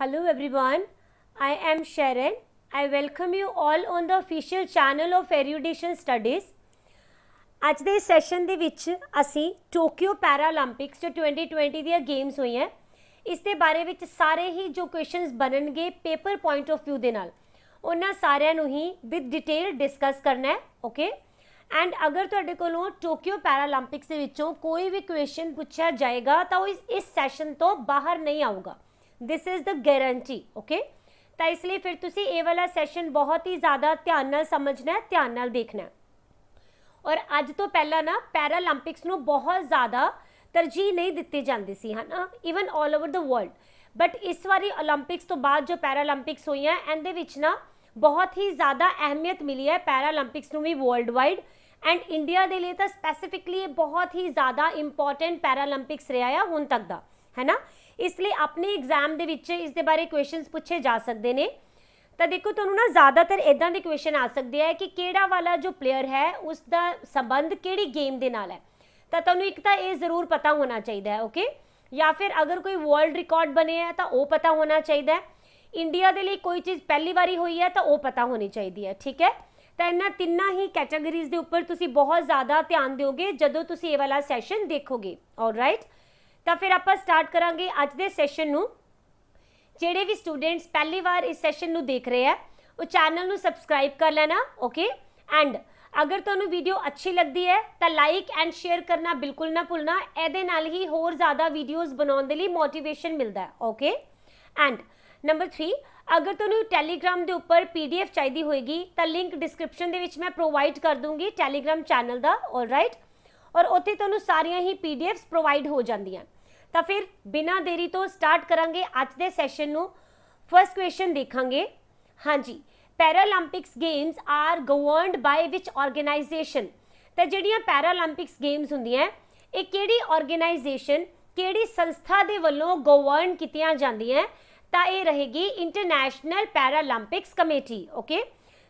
Hello everyone, I am Sharon. I welcome you all on the official channel of Erudition Studies. ਅੱਜ ਦੇ session ਦੇ ਵਿੱਚ ਅਸੀਂ Tokyo Paralympics ਜੋ 2020 ਦੀਆਂ ਗੇਮਸ ਹੋਈਆਂ ਇਸ ਦੇ ਬਾਰੇ ਵਿੱਚ ਸਾਰੇ ਹੀ ਜੋ ਕੁਐਸਚਨਸ ਬਣਨਗੇ ਪੇਪਰ ਪੁਆਇੰਟ ਆਫ ਵਿਊ ਦੇ ਨਾਲ ਉਹਨਾਂ ਸਾਰਿਆਂ ਨੂੰ ਹੀ ਵਿਦ ਡਿਟੇਲ ਡਿਸਕਸ ਕਰਨਾ ਹੈ ਓਕੇ ਐਂਡ ਅਗਰ ਤੁਹਾਡੇ ਕੋਲੋਂ ਟੋਕੀਓ ਪੈਰਾਲੰਪਿਕਸ ਦੇ ਵਿੱਚੋਂ ਕੋਈ ਵੀ ਕੁਐਸਚਨ ਪੁੱਛਿਆ ਜਾਏਗਾ ਤਾਂ ਉਹ ਇਸ ਸੈਸ਼ਨ ਤੋਂ ਬਾਹਰ ਨਹੀਂ ਆਊਗਾ this is the guarantee okay तो इसलिए फिर तुसी ये वाला सैशन बहुत ही ज़्यादा ध्यान नाल समझना है ध्यान नाल देखना है और अज तो पहला ना पैरालंपिक्स नूं बहुत ज़्यादा तरजीह नहीं दिती जाती सी है ना even all over the world but इस बारी ओलंपिक्स तो बाद जो पैरालंपिक्स हुई हैं इहदे विच ना बहुत ही ज़्यादा अहमियत मिली है पैरालंपिक्स नूं भी वर्ल्ड वाइड एंड इंडिया दे लिए तो स्पैसीफिकली बहुत ही ज़्यादा इंपॉर्टेंट पैरालंपिक्स रहा है हुण तक दा है ना इसलिए अपने एग्जाम दे विच इस दे बारे क्वेश्चनस पूछे जा सकते हैं तो देखो तुहानूं ना ज़्यादातर इदां दे क्वेश्चन आ सकते हैं कि किहड़ा वाला जो प्लेयर है उसका संबंध किहड़ी गेम दे नाल है तो तुहानूं एक तो ये जरूर पता होना चाहिए है ओके या फिर अगर कोई वर्ल्ड रिकॉर्ड बने है तो वो पता होना चाहिए है इंडिया के लिए कोई चीज़ पहली बारी हुई है तो वो पता होनी चाहिए है ठीक है तो इन्हां तिन्नां ही कैटेगरीज़ के उपर तुसीं बहुत ज़्यादा ध्यान दोगे जदों तुसीं ये वाला सैशन देखोगे ऑलराइट तो फिर आप स्टार्ट करांगे अज दे सैशन नूं जिहड़े भी स्टूडेंट्स पहली बार इस सैशन नूं देख रहे हैं वो चैनल नूं सबसक्राइब कर लेना ओके एंड अगर तुहानूं वीडियो अच्छी लगती है तो लाइक एंड शेयर करना बिल्कुल ना भुलना इहदे नाल ही होर ज़्यादा वीडियोज़ बनाउण दे लई मोटिवेशन मिलता है ओके एंड नंबर 3 अगर तुहानूं टैलीग्राम के उपर PDF चाहिए होएगी तो लिंक डिस्क्रिप्शन दे विच मैं प्रोवाइड कर दूँगी टैलीग्राम चैनल का ऑलराइट और उत्थे तुहानूं सारियां ही PDFs प्रोवाइड हो जांदियां तो फिर बिना देरी तो स्टार्ट करांगे अज दे सैशन नूं फर्स्ट क्वेश्चन देखांगे हाँ जी Paralympics games are governed by which organisation तो जिहड़ियां पैरालंपिक्स गेम्स हुंदियां ये किहड़ी ऑर्गेनाइजेशन किहड़ी संस्था दे वल्लों गवर्न कीतियां जांदियां तो ये रहेगी इंटरनेशनल पैरालंपिक्स कमेटी ओके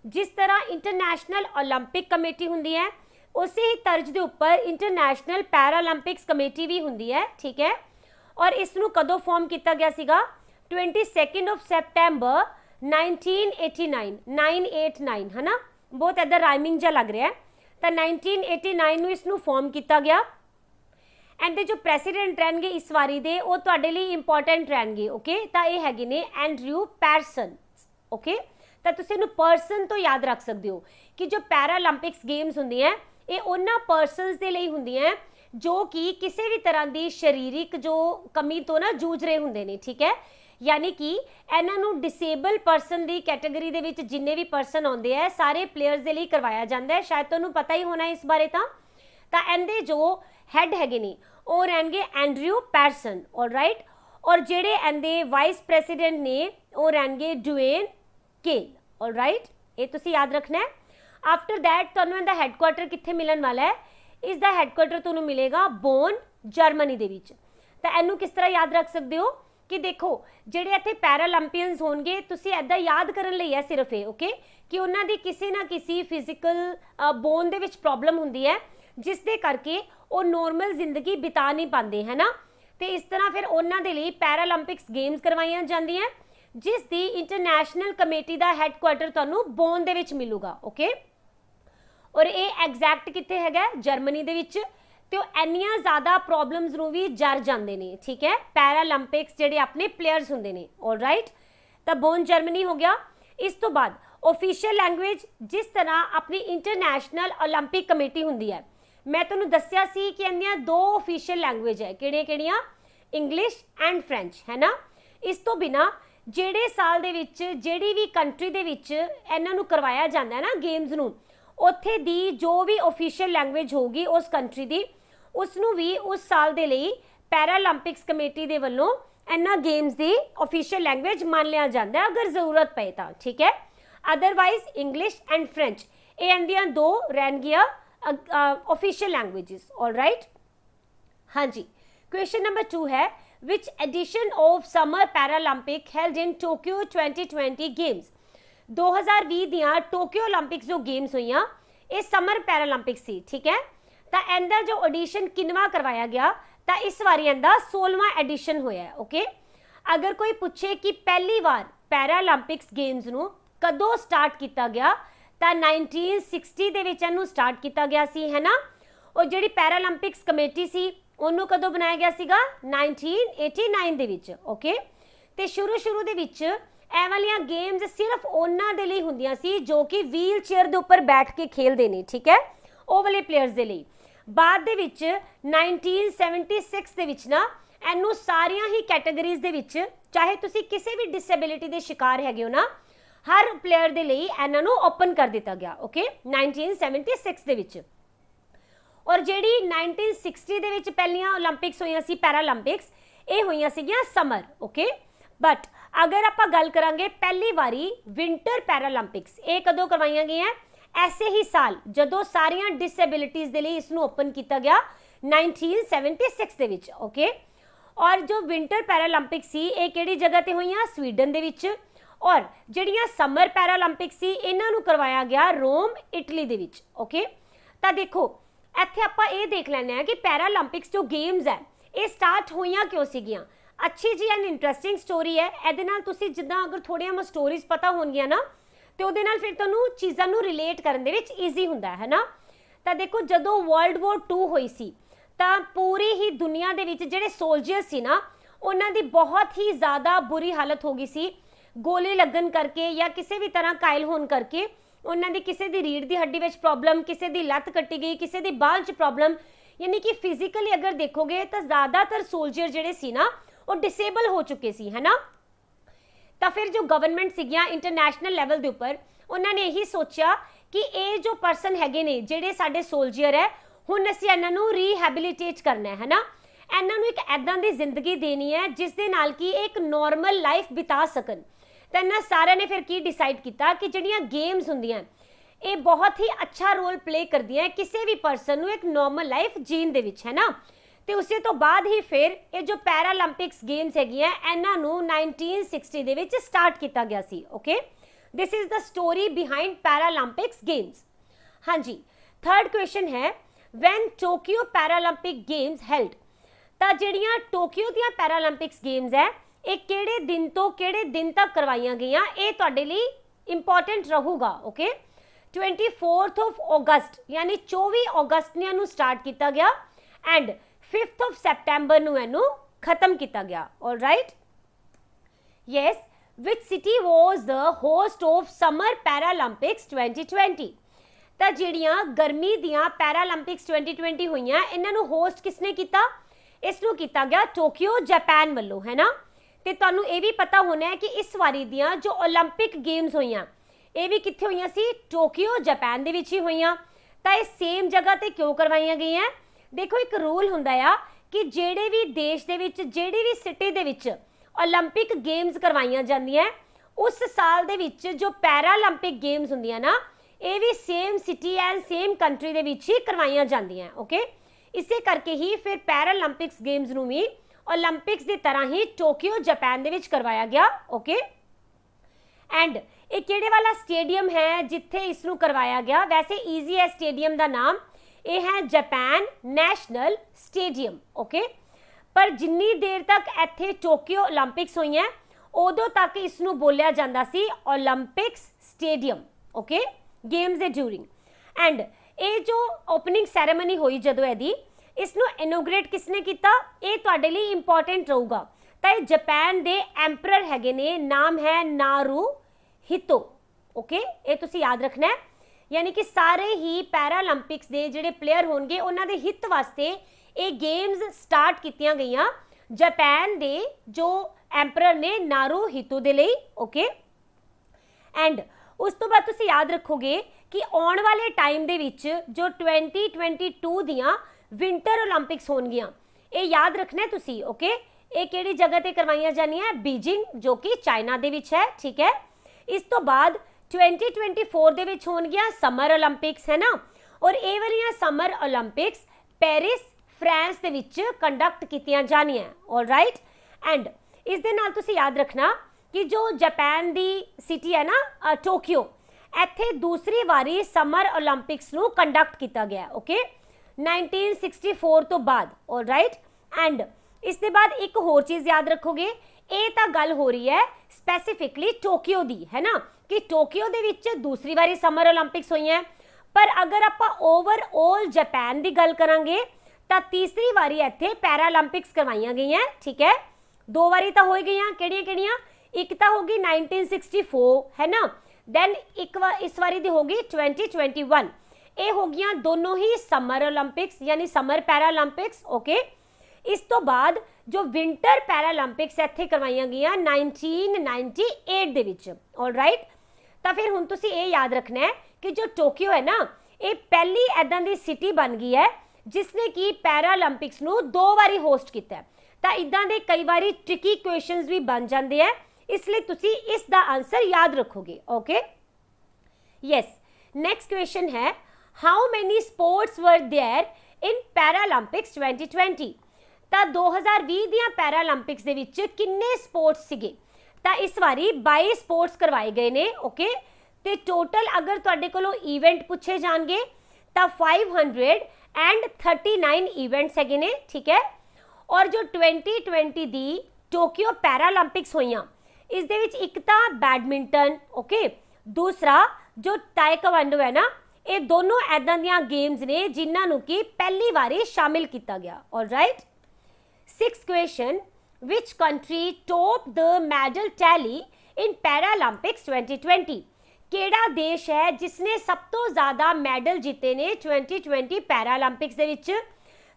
जिस तरह इंटरनेशनल ओलंपिक कमेटी हुंदी है उसी ही तर्ज के उपर इंटरनेशनल पैरालंपिक्स कमेटी भी हुंदी है ठीक है और इसनूं कदों फॉर्म किया गया सीगा 22 सितंबर 1989 989 है ना बहुत इधर राइमिंग जा लग रहा है तो 1989 नूं इसनूं फॉर्म किया गया एंड जो प्रेसिडेंट रहणगे इस वारी दे वो तुहाडे लई इंपॉर्टेंट रहणगे ओके तो ये हैगे ने एंड्रयू पैरसन ओके तो तुसीं इहनूं पर्सन तो याद रख सकते हो कि जो पैरालंपिक्स गेम्स हुंदी हैं ये उन्हां पर्सनस दे लई हुंदियां हैं जो कि किसी भी तरह की शरीरिक जो कमी तो ना जूझ रहे होंगे ने ठीक है यानी कि इन्हों डिसेबल पर्सन की कैटेगरी दे विच जिन्ने भी पर्सन आते हैं सारे प्लेयर्स के लिए करवाया जाता है शायद तुहानूं पता ही होना इस बारे तो इहदे जो हैड हैगे ने वो रहणगे एंड्रयू पैरसन ऑलराइट और जिहड़े इहदे वाइस प्रेसिडेंट ने वो रहणगे ड्वेन केल ऑलराइट ये तुसीं याद रखना है आफ्टर दैट तुहानूं इहदा हैडकुआटर कित्थे मिलण वाला है इसका हैडकुआटर तुहानूं मिलेगा बोन जर्मनी दे विच तो इहनूं किस तरह याद रख सकते हो कि देखो जिहड़े इत्थे पैरालंपियंस होणगे तुसीं इदां याद करन लई है सिर्फ ये ओके कि उन्हां दी किसी ना किसी फिजिकल बोन दे विच प्रॉब्लम हुंदी है जिस दे करके वो नॉर्मल जिंदगी बिता नहीं पाते है ना तो इस तरह फिर उन्हां दे लई पैरालंपिक्स गेम्स करवाईयां जांदियां जिस दी इंटरनेशनल कमेटी का हैडकुआटर तुहानूं बोन दे विच मिलूगा ओके और ये एग्जैक्ट कित्थे हैगा जर्मनी दे विच तो इन्नियां ज़्यादा प्रॉब्लम्स नूं भी जर जांदे ने ठीक है पैरालंपिक्स जिहड़े अपने प्लेयर्स हुंदे ने ऑलराइट तो बोन जर्मनी हो गया इस तो बाद ऑफिशियल लैंग्वेज जिस तरह अपनी इंटरनेशनल ओलंपिक कमेटी हुंदी है मैं तुहानूं दस्सिया सी कि इन्दियां दो ऑफिशियल लैंग्वेज है किहड़ियां इंग्लिश एंड फ्रेंच है ना इस तो बिना जिहड़े साल दे विच जिहड़ी भी कंट्री दे विच इन्हां नूं करवाया जांदा है ना गेम्स नूं उत्थे दी जो भी ऑफिशियल लैंग्वेज होगी उस कंट्री दी उसनूं भी उस साल दे लई पैरालंपिक्स कमेटी दे वल्लों इन्हां गेम्स दी ऑफिशियल लैंग्वेज मान लिया जाता है अगर जरूरत पे तो ठीक है अदरवाइज इंग्लिश एंड फ्रेंच ये इहदियां दो रहणगियां ऑफिशियल लैंग्वेजेस ऑलराइट हाँ जी क्वेश्चन नंबर 2 है which edition of summer Paralympic held in Tokyo 2020 games 2020 दियां टोक्यो ओलंपिक्स जो गेम्स हुई ये समर पैरालंपिक्स सी ठीक है तो इनका जो एडिशन किनवा करवाया गया तो इस बारी इनका 16वां एडिशन होया ओके अगर कोई पूछे कि पहली बार पैरालंपिक्स गेम्स ਨੂੰ कदों स्टार्ट किया गया, तो 1960 ਦੇ ਵਿੱਚ ਇਹਨੂੰ स्टार्ट किया गया सी, है ना। और ਜਿਹੜੀ पैरालंपिक्स कमेटी सी ਉਹਨੂੰ कदों बनाया गया ਸੀਗਾ 1989 ਦੇ ਵਿੱਚ, ओके। ਤੇ शुरू ਦੇ ਵਿੱਚ ਇਹ ਵਾਲੀਆਂ गेम्स सिर्फ ਉਹਨਾਂ ਦੇ ਲਈ ਹੁੰਦੀਆਂ ਸੀ जो कि व्हील चेयर ਦੇ ਉੱਪਰ बैठ के खेलते हैं, ठीक है, ਉਹ ਵਾਲੇ ਪਲੇਅਰਸ ਦੇ ਲਈ। ਬਾਅਦ ਦੇ ਵਿੱਚ 1976 ਦੇ ਵਿੱਚ ਨਾ ਇਹਨੂੰ ਸਾਰੀਆਂ ਹੀ ਕੈਟਾਗਰੀਜ਼ ਦੇ ਵਿੱਚ, ਚਾਹੇ ਤੁਸੀਂ ਕਿਸੇ ਵੀ ਡਿਸੇਬਿਲਿਟੀ ਦੇ ਸ਼ਿਕਾਰ ਹੈਗੇ ਹੋ ਨਾ, ਹਰ ਪਲੇਅਰ ਦੇ ਲਈ ਇਹਨਾਂ ਨੂੰ ਓਪਨ ਕਰ ਦਿੱਤਾ ਗਿਆ, ਓਕੇ, 1976 ਦੇ ਵਿੱਚ। ਔਰ ਜਿਹੜੀ 1960 ਦੇ ਵਿੱਚ ਪਹਿਲੀਆਂ ਓਲੰਪਿਕਸ ਹੋਈਆਂ ਸੀ ਪੈਰਾਲੰਪਿਕਸ, ਇਹ ਹੋਈਆਂ ਸੀਗੀਆਂ ਸਮਰ, ਓਕੇ। ਬਟ ਅਗਰ ਆਪਾਂ ਗੱਲ ਕਰਾਂਗੇ ਪਹਿਲੀ ਵਾਰੀ ਵਿੰਟਰ ਪੈਰਾਲੰਪਿਕਸ, ਇਹ ਕਦੋਂ ਕਰਵਾਈਆਂ ਗਈਆਂ? ऐसे ही साल जदों सारियां डिसेबिलिटीज़ दे लिए इसनू ओपन किया गया 1976 दे विच, ओके। और जो विंटर पैरालंपिक्स सी ये किहड़ी जगह ते होईयां? स्वीडन दे विच। और जिहड़ियां समर पैरालंपिक्स सी इन्हां नू करवाया गया रोम, इटली दे विच, ओके। तां देखो इत्थे आपां ये देख लैंदे आ कि पैरालंपिक्स जो गेम्स है ये स्टार्ट होईयां क्यों सीगियां। अच्छी जी एंड इंटरस्टिंग स्टोरी है, इहदे नाल तुसीं जिद्दां अगर थोड़ियां स्टोरीज पता होणगियां ना तो ਉਹਦੇ ਨਾਲ ਫਿਰ ਤੁਹਾਨੂੰ ਚੀਜ਼ਾਂ ਨੂੰ ਰਿਲੇਟ ਕਰਨ ਦੇ ਵਿੱਚ ਈਜ਼ੀ ਹੁੰਦਾ ਹੈ ਨਾ। ਤਾਂ ਦੇਖੋ ਜਦੋਂ ਵਰਲਡ ਵਾਰ 2 ਹੋਈ ਸੀ ਤਾਂ ਪੂਰੀ ਹੀ ਦੁਨੀਆ ਦੇ ਵਿੱਚ ਜਿਹੜੇ ਸੋਲਜਰਸ ਸੀ ਨਾ ਉਹਨਾਂ ਦੀ ਬਹੁਤ ਹੀ ਜ਼ਿਆਦਾ ਬੁਰੀ ਹਾਲਤ ਹੋ ਗਈ ਸੀ, ਗੋਲੀ ਲੱਗਣ ਕਰਕੇ ਜਾਂ ਕਿਸੇ ਵੀ ਤਰ੍ਹਾਂ ਘਾਇਲ ਹੋਣ ਕਰਕੇ। ਉਹਨਾਂ ਦੀ ਕਿਸੇ ਦੀ ਰੀੜ੍ਹ ਦੀ ਹੱਡੀ ਵਿੱਚ ਪ੍ਰੋਬਲਮ, ਕਿਸੇ ਦੀ ਲੱਤ ਕੱਟੀ ਗਈ, ਕਿਸੇ ਦੀ ਬਾਂਹ 'ਚ ਪ੍ਰੋਬਲਮ, ਯਾਨੀ ਕਿ ਫਿਜ਼ੀਕਲੀ ਅਗਰ ਦੇਖੋਗੇ ਤਾਂ ਜ਼ਿਆਦਾਤਰ ਸੋਲਜਰ ਜਿਹੜੇ ਸੀ ਨਾ ਉਹ ਡਿਸੇਬਲ ਹੋ ਚੁੱਕੇ ਸੀ, ਹੈ ਨਾ। ਤਾਂ ਫਿਰ ਜੋ ਗਵਰਨਮੈਂਟ ਸੀਗੀਆਂ ਇੰਟਰਨੈਸ਼ਨਲ ਲੈਵਲ ਦੇ ਉੱਪਰ ਉਹਨਾਂ ਨੇ ਇਹੀ ਸੋਚਿਆ ਕਿ ਇਹ ਜੋ ਪਰਸਨ ਹੈਗੇ ਨੇ ਜਿਹੜੇ ਸਾਡੇ ਸੋਲਜਰ ਹੈ, ਹੁਣ ਅਸੀਂ ਇਹਨਾਂ ਨੂੰ ਰੀਹੈਬਿਲਿਟੇਟ ਕਰਨਾ ਹੈ ਨਾ। ਇਹਨਾਂ ਨੂੰ ਇੱਕ ਐਦਾਂ ਦੀ ਜ਼ਿੰਦਗੀ ਦੇਣੀ ਹੈ ਜਿਸ ਦੇ ਨਾਲ ਕਿ ਇੱਕ ਨੋਰਮਲ ਲਾਈਫ ਬਿਤਾ ਸਕਣ। ਤਾਂ ਇਹਨਾਂ ਸਾਰਿਆਂ ਨੇ ਫਿਰ ਕੀ ਡਿਸਾਈਡ ਕੀਤਾ ਕਿ ਜਿਹੜੀਆਂ ਗੇਮਸ ਹੁੰਦੀਆਂ ਇਹ ਬਹੁਤ ਹੀ ਅੱਛਾ ਰੋਲ ਪਲੇ ਕਰਦੀਆਂ ਕਿਸੇ ਵੀ ਪਰਸਨ ਨੂੰ ਇੱਕ ਨੋਰਮਲ ਲਾਈਫ ਜੀਣ ਦੇ ਵਿੱਚ, ਹੈ ਨਾ। ਤੇ ਉਸੇ ਤੋਂ ਬਾਅਦ ਹੀ ਫਿਰ ਇਹ ਜੋ ਪੈਰਾਲੰਪਿਕਸ ਗੇਮਸ ਹੈਗੀਆਂ ਇਹਨਾਂ ਨੂੰ 1960 ਦੇ ਵਿੱਚ ਸਟਾਰਟ ਕੀਤਾ ਗਿਆ ਸੀ, okay. This is the story behind Paralympics games. ਹਾਂਜੀ, ਥਰਡ ਕੁਐਸਚਨ ਹੈ when Tokyo Paralympic games held. ਤਾਂ ਜਿਹੜੀਆਂ ਟੋਕੀਓ ਦੀਆਂ ਪੈਰਾਲੰਪਿਕਸ ਗੇਮਸ ਹੈ ਇਹ ਕਿਹੜੇ ਦਿਨ ਤੋਂ ਕਿਹੜੇ ਦਿਨ ਤੱਕ ਕਰਵਾਈਆਂ ਗਈਆਂ, ਇਹ ਤੁਹਾਡੇ ਲਈ ਇੰਪੋਰਟੈਂਟ ਰਹੂਗਾ, ਓਕੇ। 24 of August यानी 24 अगस्त ने ਇਹਨੂੰ ਸਟਾਰਟ ਕੀਤਾ ਗਿਆ ਐਂਡ 5th of September ਨੂੰ ਇਹਨੂੰ ਖਤਮ ਕੀਤਾ ਗਿਆ, all right। yes, which city was the host of Summer Paralympics 2020। ਤਾਂ ਜਿਹੜੀਆਂ ਗਰਮੀ ਦੀਆਂ ਪੈਰਾਲੰਪਿਕਸ 2020 ਹੋਈਆਂ ਇਹਨਾਂ ਨੂੰ ਹੋਸਟ ਕਿਸਨੇ ਕੀਤਾ? ਇਸ ਨੂੰ ਕੀਤਾ ਗਿਆ ਟੋਕੀਓ ਜਾਪਾਨ ਵੱਲੋਂ, ਹੈ ਨਾ। ਤੇ ਤੁਹਾਨੂੰ ਇਹ ਵੀ ਪਤਾ ਹੋਣਾ ਹੈ ਕਿ ਇਸ ਵਾਰੀ ਦੀਆਂ ਜੋ 올림픽 ਗੇਮਸ ਹੋਈਆਂ ਇਹ ਵੀ ਕਿੱਥੇ ਹੋਈਆਂ ਸੀ? ਟੋਕੀਓ ਜਾਪਾਨ ਦੇ ਵਿੱਚ ਹੀ ਹੋਈਆਂ। ਤਾਂ ਇਹ ਸੇਮ ਜਗ੍ਹਾ ਤੇ ਕਿਉਂ ਕਰਵਾਈਆਂ ਗਈਆਂ? ਦੇਖੋ ਇੱਕ ਰੂਲ ਹੁੰਦਾ ਆ ਕਿ ਜਿਹੜੇ ਵੀ ਦੇਸ਼ ਦੇ ਵਿੱਚ ਜਿਹੜੀ ਵੀ ਸਿਟੀ ਦੇ ਵਿੱਚ 올림픽 ਗੇਮਸ ਕਰਵਾਈਆਂ ਜਾਂਦੀਆਂ ਉਸ ਸਾਲ ਦੇ ਵਿੱਚ ਜੋ ਪੈਰਾਲੰਪਿਕ ਗੇਮਸ ਹੁੰਦੀਆਂ ਨਾ ਇਹ ਵੀ same city and same country ਦੇ ਵਿੱਚ ਹੀ ਕਰਵਾਈਆਂ ਜਾਂਦੀਆਂ, ਓਕੇ। ਇਸੇ ਕਰਕੇ ਹੀ ਫਿਰ ਪੈਰਾਲੰਪਿਕਸ ਗੇਮਸ ਨੂੰ ਵੀ 올림픽ਸ ਦੀ ਤਰ੍ਹਾਂ ਹੀ ਟੋਕੀਓ ਜਾਪਾਨ ਦੇ ਵਿੱਚ ਕਰਵਾਇਆ ਗਿਆ, ਓਕੇ। ਐਂਡ ਇਹ ਕਿਹੜੇ ਵਾਲਾ ਸਟੇਡੀਅਮ ਹੈ ਜਿੱਥੇ ਇਸ ਨੂੰ ਕਰਵਾਇਆ ਗਿਆ? ਵੈਸੇ ਈਜ਼ੀ ਹੈ ਸਟੇਡੀਅਮ ਦਾ ਨਾਮ, ਇਹ ਹੈ ਜਾਪਾਨ ਨੈਸ਼ਨਲ ਸਟੇਡੀਅਮ, ਓਕੇ। ਪਰ ਜਿੰਨੀ ਦੇਰ ਤੱਕ ਇੱਥੇ ਟੋਕੀਓ 올림픽ਸ ਹੋਈਆਂ ਉਦੋਂ ਤੱਕ ਇਸ ਨੂੰ ਬੋਲਿਆ ਜਾਂਦਾ ਸੀ 올림픽ਸ ਸਟੇਡੀਅਮ, ਓਕੇ, ਗੇਮਸ ਦੇ ਡਿਊਰਿੰਗ। ਐਂਡ ਇਹ ਜੋ ਓਪਨਿੰਗ ਸੈਰੇਮਨੀ ਹੋਈ ਜਦੋਂ ਇਹਦੀ, ਇਸ ਨੂੰ ਇਨੋਗ੍ਰੇਟ ਕਿਸਨੇ ਕੀਤਾ? ਇਹ ਤੁਹਾਡੇ ਲਈ ਇੰਪੋਰਟੈਂਟ ਰਹੂਗਾ। ਤਾਂ ਇਹ ਜਾਪਾਨ ਦੇ ਐਂਪਰਰ ਹੈਗੇ ਨੇ, ਨਾਮ ਹੈ ਨਾਰੂਹਿਤੋ, ਓਕੇ। ਇਹ ਤੁਸੀਂ ਯਾਦ ਰੱਖਣਾ ਹੈ, ਯਾਨੀ ਕਿ ਸਾਰੇ ਹੀ ਪੈਰਾਲੰਪਿਕਸ ਦੇ ਜਿਹੜੇ ਪਲੇਅਰ ਹੋਣਗੇ ਉਹਨਾਂ ਦੇ ਹਿੱਤ ਵਾਸਤੇ ਇਹ ਗੇਮਸ ਸਟਾਰਟ ਕੀਤੀਆਂ ਗਈਆਂ ਜਾਪਾਨ ਦੇ ਜੋ ਐਂਪਰਰ ਨੇ ਨਾਰੂਹਿਤੋ ਦੇ ਲਈ, ਓਕੇ। ਐਂਡ ਉਸ ਤੋਂ ਬਾਅਦ ਤੁਸੀਂ ਯਾਦ ਰੱਖੋਗੇ ਕਿ ਆਉਣ ਵਾਲੇ ਟਾਈਮ ਦੇ ਵਿੱਚ ਜੋ 2022 ਦੀਆਂ ਵਿੰਟਰ 올림픽ਸ ਹੋਣਗੀਆਂ ਇਹ ਯਾਦ ਰੱਖਣਾ ਤੁਸੀਂ, ਓਕੇ। ਇਹ ਕਿਹੜੀ ਜਗ੍ਹਾ ਤੇ ਕਰਵਾਈਆਂ ਜਾਣੀਆਂ? ਬੀਜਿੰਗ, ਜੋ ਕਿ ਚਾਈਨਾ ਦੇ ਵਿੱਚ ਹੈ, ਠੀਕ ਹੈ। ਇਸ ਤੋਂ ਬਾਅਦ 2024 ਦੇ ਵਿੱਚ ਹੋਣਗੀਆਂ ਸਮਰ 올림픽ਸ, ਹੈ ਨਾ। ਔਰ ਇਹ ਵਾਲੀਆਂ ਸਮਰ 올림픽ਸ ਪੈਰਿਸ ਫਰਾਂਸ ਦੇ ਵਿੱਚ ਕੰਡਕਟ ਕੀਤੀਆਂ ਜਾਣੀਆਂ, ਆਲ ਰਾਈਟ। ਐਂਡ ਇਸ ਦੇ ਨਾਲ ਤੁਸੀਂ ਯਾਦ ਰੱਖਣਾ ਕਿ ਜੋ ਜਾਪਾਨ ਦੀ ਸਿਟੀ ਹੈ ਨਾ ਟੋਕੀਓ, ਇੱਥੇ ਦੂਸਰੀ ਵਾਰੀ ਸਮਰ 올림픽ਸ ਨੂੰ ਕੰਡਕਟ ਕੀਤਾ ਗਿਆ, ਓਕੇ, 1964 ਤੋਂ ਬਾਅਦ, ਆਲ ਰਾਈਟ। ਐਂਡ ਇਸ ਦੇ ਬਾਅਦ ਇੱਕ ਹੋਰ ਚੀਜ਼ ਯਾਦ ਰੱਖੋਗੇ, ਇਹ ਤਾਂ ਗੱਲ ਹੋ ਰਹੀ ਹੈ स्पैसीफिकली टोक्यो दी, है ना, कि टोक्यो दे विच दूसरी बारी समर ओलंपिक्स हुई हैं। पर अगर आप ओवरऑल जापान की गल करांगे तो तीसरी बारी इत्थे पैरालंपिक्स करवाइयां गई हैं, ठीक है। 2 बारी तो हो गई, किहड़ियां-किहड़ियां, एक तो होगी 1964, है ना, दैन इस बारी दी होगी 2021। ये हो गई दोनों ही समर ओलंपिक्स यानी समर पैरालंपिक्स, ओके। इस तो बाद जो विंटर पैरालंपिक्स इत्थे करवाइयां गई 1998 दे विच, ऑलराइट। तो फिर हुण तुसीं ये याद रखना है कि जो टोक्यो है ना, ये पहली ऐदां दी सिटी बन गई है जिसने कि पैरालंपिक्स नूं 2 बारी होस्ट किया है। तो इदां दे कई बारी ट्रिकी क्वेश्चनस भी बन जाते हैं, इसलिए तुसीं इसका आंसर याद रखोगे, ओके। यस, नेक्स्ट क्वेश्चन है, how many sports were there in Paralympics 2020। तो 2020 दियां पैरालंपिक्स दे विच किन्ने स्पोर्ट्स सीगे? तो इस बारी 22 स्पोर्ट्स करवाए गए ने, ओके। तो टोटल अगर तुहाडे कोलों ईवेंट पूछे जाणगे तो 539 ईवेंट्स हैगे ने, ठीक है। और जो 2020 दी टोक्यो पैरालंपिक्स होईयां, इस दे विच एक तो बैडमिंटन, ओके, दूसरा जो ताइक्वांडो है ना, ये दोनों ऐदां दियां गेम्स ने जिन्हां नूं कि पहली बारी शामिल किया गया, alright. 6th question, which country topped the medal tally in Paralympics 2020? केड़ा देश है जिसने सब तो ज़्यादा मेडल जीते ने 2020 पैरालंपिक्स दे विच?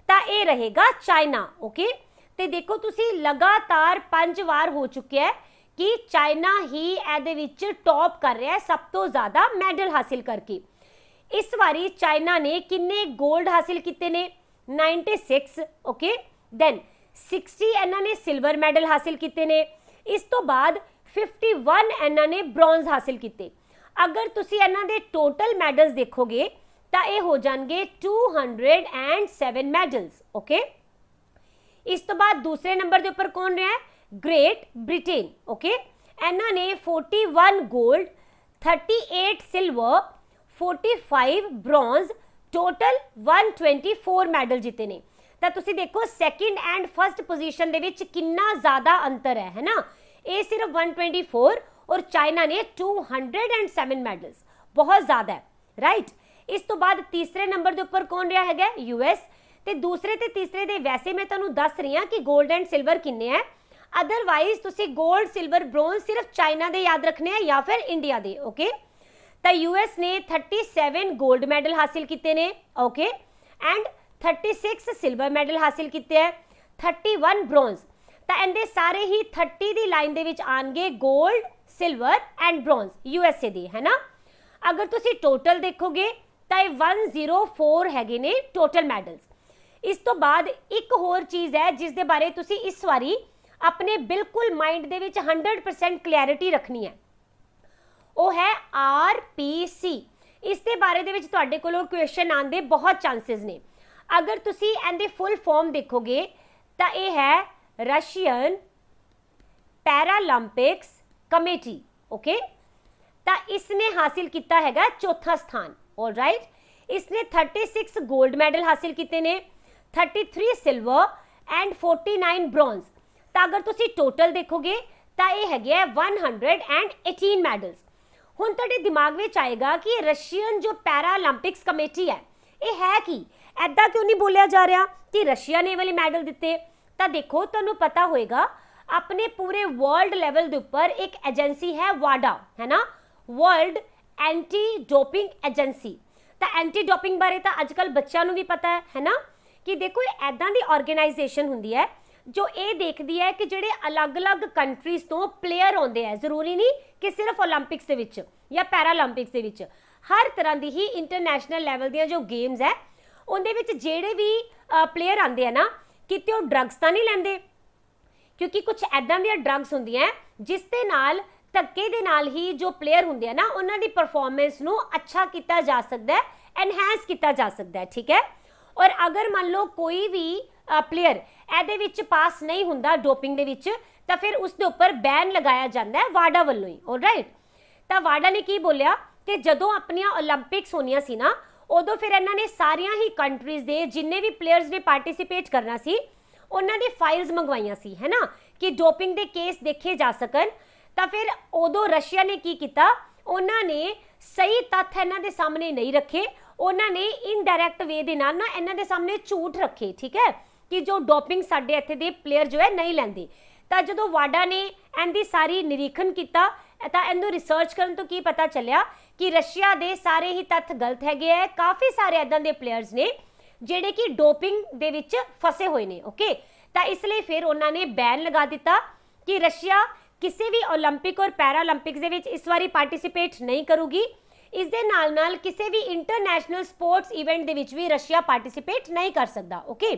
तां ये रहेगा चाइना, ओके। तो देखो तुसी लगातार 5 बार हो चुके हैं कि चाइना ही एदे विच टॉप कर रहा है सब तो ज़्यादा मेडल हासिल करके। इस बारी चाइना ने किन्ने गोल्ड हासिल किए ने? 96, ओके। दैन 60 इन्होंने सिल्वर मैडल हासिल किए ने। इस तो बाद 51 इन्होंने ब्रॉन्ज हासिल किए। अगर तुसी इन्हां दे टोटल मैडल्स देखोगे तो ये हो जाएंगे 207 मैडल्स, ओके। इस तो बाद दूसरे नंबर के ऊपर कौन रहा है? Great Britain, okay. इन्होंने 41 gold, 38 silver, 45 bronze, total 124 medal जीते ने। तो तुसी देखो सैकेंड एंड फर्स्ट पोजीशन दे विच कितना ज़्यादा अंतर है ना। ये सिर्फ 124 और चाइना ने 207 मैडल्स, बहुत ज़्यादा है, राइट। इस तो बाद तीसरे नंबर के ऊपर कौन रहा है? यूएस। तो दूसरे ते तीसरे दे वैसे मैं तुहानूं दस रही हाँ कि गोल्ड एंड सिल्वर किन्ने है, अदरवाइज तुसी गोल्ड सिल्वर ब्रोंज सिर्फ चाइना दे याद रखने हैं या फिर इंडिया दे, ओके। तो यूएस ने 37 गोल्ड मैडल हासिल किए ने, ओके, एंड 36 सिल्वर मैडल हासिल किए हैं, 31 ब्रोंज। तो इनके सारे ही 30 की लाइन दे विच आएंगे gold, silver and bronze USA दी, है ना। अगर तुसी टोटल देखोगे तो 104 हैगे ने टोटल मैडल्स। इस तो बाद एक होर चीज़ है जिस दे बारे तुसी इस वारी अपने बिल्कुल माइंड दे विच 100% क्लैरिटी रखनी है, वो है RPC। इस दे बारे दे विच तुहाडे कोलों क्वेश्चन आंदे बहुत चांसेस ने। अगर तुसी इहदे फुल फॉर्म देखोगे तो ये है रशियन पैरालंपिक्स कमेटी, ओके। तो इसने हासिल किया हैगा चौथा स्थान, ऑलराइट। इसने 36 गोल्ड मैडल हासिल किए ने, 33 सिल्वर एंड 49 ब्रॉन्ज। तो अगर तुसी टोटल देखोगे तो ये है 118 मैडल्स। हुण तुहाडे दिमाग में आएगा कि रशियन जो पैरालंपिक्स कमेटी है कि ऐदा क्यों नहीं बोलिया जा रहा कि रशिया ने वाले मैडल दिते? तो देखो तुहानूं पता होएगा अपने पूरे वर्ल्ड लेवल के ऊपर एक एजेंसी है वाडा, है ना, वर्ल्ड एंटी डोपिंग एजेंसी। तो एंटी डोपिंग बारे तो अजकल बच्चों को भी पता है ना, कि देखो ऐदा दी ऑर्गेनाइजेशन हुंदी है जो ये देखती है कि जोड़े अलग अलग कंट्रीज़ तो प्लेयर आते हैं, जरूरी नहीं कि सिर्फ ओलंपिक्स के विच या पैरालंपिक्स के विच, हर तरह की ही इंटरनेशनल लैवल दी जो गेम्स है उनके विच जेड़े भी प्लेयर आते हैं ना, किते वो ड्रग्स तो नहीं लेंदे, क्योंकि कुछ ऐदा दी ड्रग्स होंदियां जिस दे नाल धक्के दे नाल ही जो प्लेयर होंदे हैं ना उन्हां दी परफॉर्मेंस नूं अच्छा किया जा सकता है, एनहांस किया जा सकता है, ठीक है। और अगर मान लो कोई भी प्लेयर ਇਹਦੇ ਵਿੱਚ पास नहीं हुंदा डोपिंग ਦੇ ਵਿੱਚ ਤਾਂ ਫਿਰ ਉਸ ਦੇ ਉੱਪਰ बैन लगाया ਜਾਂਦਾ ਹੈ ਵਾਡਾ ਵੱਲੋਂ ਹੀ, ऑलराइट। ਤਾਂ ਵਾਡਾ ਨੇ ਕੀ ਬੋਲਿਆ ਕਿ ਜਦੋਂ ਆਪਣੀਆਂ 올림픽ਸ ਹੋਣੀਆਂ ਸੀ ਨਾ ਉਦੋਂ ਫਿਰ ਇਹਨਾਂ ਨੇ ਸਾਰੀਆਂ ਹੀ ਕੰਟਰੀਜ਼ ਦੇ ਜਿੰਨੇ ਵੀ ਪਲੇਅਰਸ ਨੇ ਪਾਰਟਿਸਿਪੇਟ ਕਰਨਾ ਸੀ ਉਹਨਾਂ ਦੀ ਫਾਈਲਸ ਮੰਗਵਾਈਆਂ ਸੀ, है ना, कि डोपिंग के केस देखे जा सकन, तो फिर उदों रशिया ने की किया, उन्होंने सही तथ्य इन्हां दे सामने नहीं रखे, उन्होंने इनडायरैक्ट वे दे नाल ना इन्हां दे सामने झूठ रखे, ठीक है, कि जो डोपिंग साडे इत्थे दे प्लेयर जो है नहीं लैंदे। तो जो वाडा ने इनकी सारी निरीखण किया तो इनू रिसर्च करन तो की पता चलिया कि रशिया दे सारे ही तथ्य गलत है, काफ़ी सारे इदां दे प्लेयर्स ने जिहड़े कि डोपिंग दे विच फसे हुए ने। ओके, तो इसलिए फिर उन्होंने बैन लगा दिता कि रशिया किसी भी ओलंपिक और पैरालंपिक्स दे विच इस बारी पार्टिसिपेट नहीं करूगी। इस दे नाल नाल किसी भी इंटरनैशनल स्पोर्ट्स इवेंट दे विच भी रशिया पार्टिसिपेट नहीं कर सकता। ओके,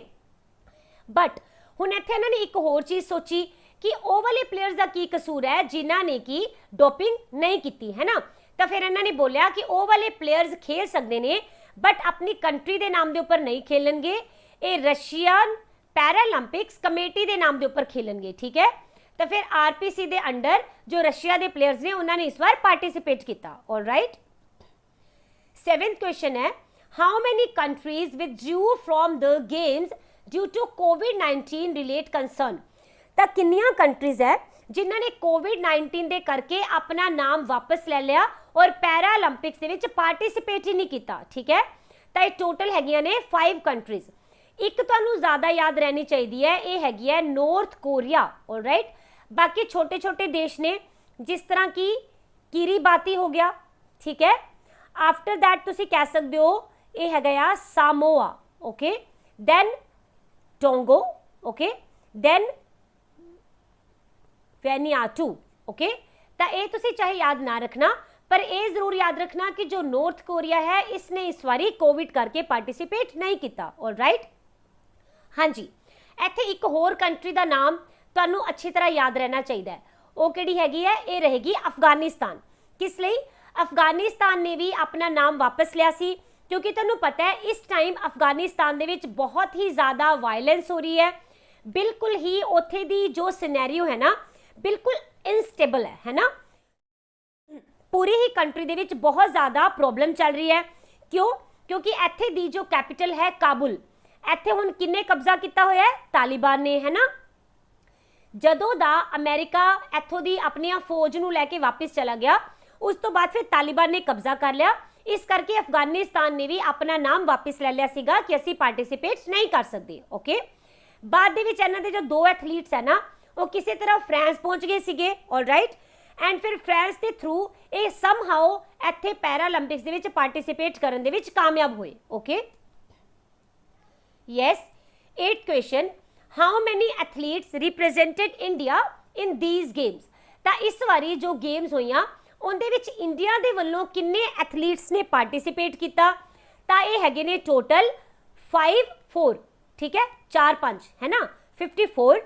बट हुण इत्थे इन्होंने एक होर चीज़ सोची कि वो वाले प्लेयर्स का की कसूर है जिन्हों ने कि डोपिंग नहीं की, है ना। तो फिर इन्होंने बोलिया कि वो वाले प्लेयर्स खेल सकते हैं बट अपनी कंट्री के नाम के उपर नहीं खेलणगे, ये रशियन पैरालंपिक्स कमेटी के नाम के उपर खेलणगे, ठीक है। तो फिर आरपीसी के अंडर जो रशिया के प्लेयर्स ने उन्होंने इस बार पार्टिसिपेट किया। ऑलराइट, 7th क्वेश्चन है, how many countries withdrew from the games due to कोविड-19 रिलेट कंसर्न। तो किन्नियां कंट्रीज है जिन्होंने कोविड-19 के करके अपना नाम वापस ले लिया और पैरालंपिक्स के विच पार्टिसिपेट ही नहीं किया, ठीक है। तो ये टोटल हैगियां ने 5 कंट्रीज। एक तुहानूं ज़्यादा याद रहनी चाहिए है, ये हैगी है नॉर्थ कोरिया। ऑलराइट, बाकी छोटे छोटे देश ने जिस तरह की किरीबाती हो गया, ठीक है। आफ्टर दैट तुसीं कह सकते हो ये हैगा Samoa, okay, then Tonga, okay, then Vanuatu. Okay, तो ये तुसीं चाहे याद ना रखना, पर यह जरूर याद रखना कि जो नॉर्थ कोरिया है इसने इस बारी कोविड करके पार्टिसिपेट नहीं किया। ऑलराइट, हाँ जी, इत्थे एक होर कंट्री का नाम तुहानूं अच्छी तरह याद रहना चाहिए, वो किहड़ी हैगी है, ये रहेगी अफगानिस्तान। किस लिए? अफगानिस्तान ने भी अपना नाम वापस लिया सी, क्योंकि तुहानूं पता है इस टाइम अफगानिस्तान दे विच बहुत ही ज़्यादा वायलेंस हो रही है, बिल्कुल ही उत्थे दी जो सिनेरियो है ना बिल्कुल इनस्टेबल है ना। पूरी ही कंट्री दे विच बहुत ज़्यादा प्रॉब्लम चल रही है। क्यों? क्योंकि इत्थे दी जो कैपिटल है काबुल, इत्थे हुण किन्ने कब्जा किया होया है? तालिबान ने, है ना। जदों दा अमेरिका इत्थों दी अपनी फौज नूं लैके वापस चला गया, उस तो बाद फिर तालिबान ने कब्जा कर लिया, इस करके अफगानिस्तान ने भी अपना नाम वापस ले लिया सीगा कि असीं पार्टिसिपेट नहीं कर सकते। ओके, बाद दे विच इन्हां दे जो 2 एथलीट्स है ना वो किसी तरह फ्रांस पहुंच गए सीगे। ऑलराइट, एंड फिर फ्रांस के थ्रू ये समहाउ इत्थे पैरालंपिक्स दे विच पार्टिसिपेट करन दे विच कामयाब हुए। Okay, yes, 8th question, how many athletes represented India in these games. तो इस बारी जो गेम्स हुई उनदे विच इंडिया दे वल्लों किन्ने एथलीट्स ने पार्टिसिपेट किया? तो ये हैगे ने टोटल 54, ठीक है, 4-5 है ना, 54।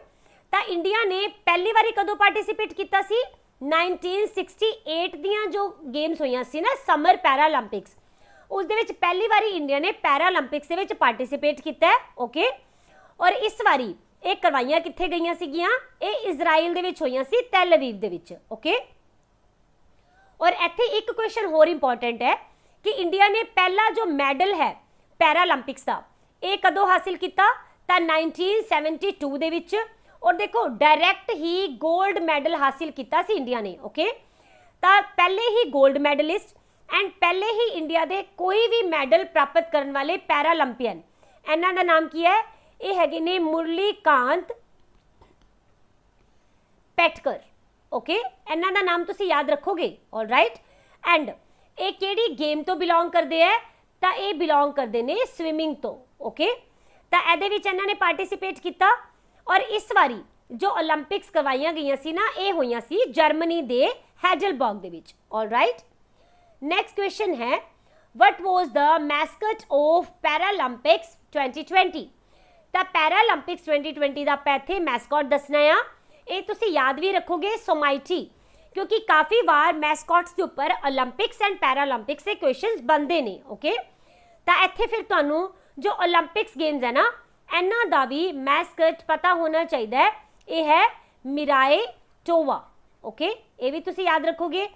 तो इंडिया ने पहली बारी कदों पार्टिसिपेट किया सी? 1968 दियां जो गेम्स हुई सी ना समर पैरालंपिक्स, उस दे विच पहली बारी इंडिया ने पैरालंपिक्स दे विच पार्टिसिपेट किया है। ओके, और इस बारी ये करवाइयां कित्थे गईयां सीगियां? ये इजराइल दे विच होईयां सी, तेल अवीव दे विच। ओके, और इत्थे एक क्वेश्चन होर इंपॉर्टेंट है कि इंडिया ने पहला जो मैडल है पैरालंपिक्स का ये कदों हासिल किया? तो 1972 दे विच, और देखो डायरैक्ट ही गोल्ड मैडल हासिल किया सी इंडिया ने। ओके, तो पहले ही गोल्ड मैडलिस्ट एंड पहले ही इंडिया दे कोई भी मैडल प्राप्त करने वाले पैरालंपियन, इन्हां दा नाम की है? ये हैगे ने मुरलीकांत पेटकर। ओके, इन्हां दा नाम तुसीं याद रखोगे। ऑलराइट, एंड ये किहड़ी गेम तो बिलोंग करते हैं? तो ये बिलोंग करते हैं स्विमिंग तो। ओके, तो इहदे विच इन्हां ने पार्टिसिपेट किया, और इस बारी जो ओलंपिक्स करवाइयां गई सी ना ये हुई सी जर्मनी दे हैडलबर्ग दे विच। ऑलराइट, नेक्स्ट क्वेश्चन है, what was the mascot of Paralympics 2020। तो पैरालंपिक्स 2020 का पैथे मैस्कॉट दसना है, ये तुसीं याद भी रखोगे सोमाइटी, क्योंकि काफ़ी बार मैस्कॉट्स के उपर ओलंपिक्स एंड पैरालंपिक्स के क्वेश्चन बनते हैं। ओके, तो इत्थे फिर तुहानूं जो ओलंपिक्स गेम्स है ना इन्हां दा भी मैस्कट पता होना चाहिए, ये है मिराए टोवा। ओके, ये भी तुसीं याद रखोगे।